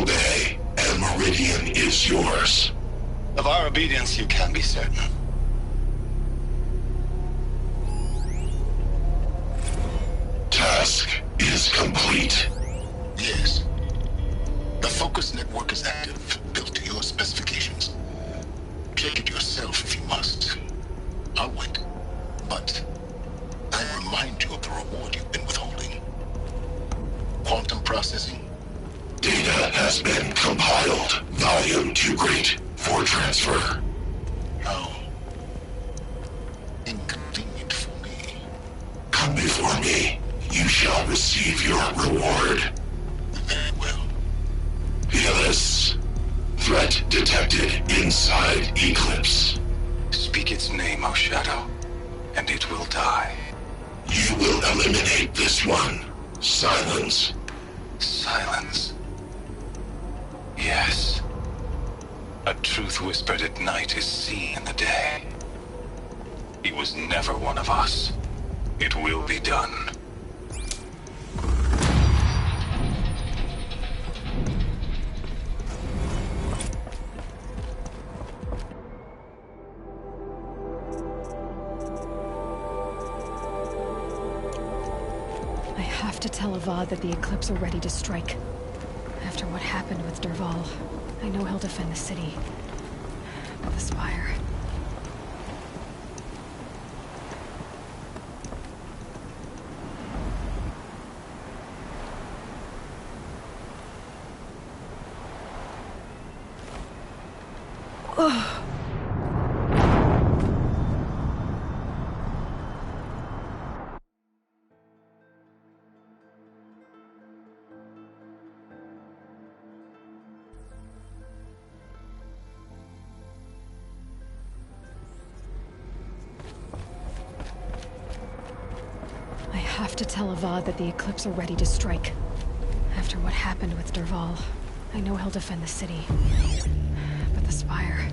Obey, and Meridian is yours. Of our obedience you can be certain. Task is complete. Yes. The Focus network is active, built to your specifications. Check it yourself if you must. I'll wait. But I remind you of the reward you've been withholding. Quantum processing. Data has been compiled. Volume too great for transfer. How inconvenient for me. Come before me. You shall receive your reward. Very well. Fearless. Threat detected inside Eclipse. Speak its name, O Shadow, and it will die. You will eliminate this one. Silence. Silence. Yes. A truth whispered at night is seen in the day. He was never one of us. It will be done. I have to tell Avad that the Eclipse are ready to strike. After what happened with Dervahl, I know he'll defend the city. But the Spire... Ugh. I have to tell Avad that the Eclipse are ready to strike. After what happened with Dervahl, I know he'll defend the city. But the Spire...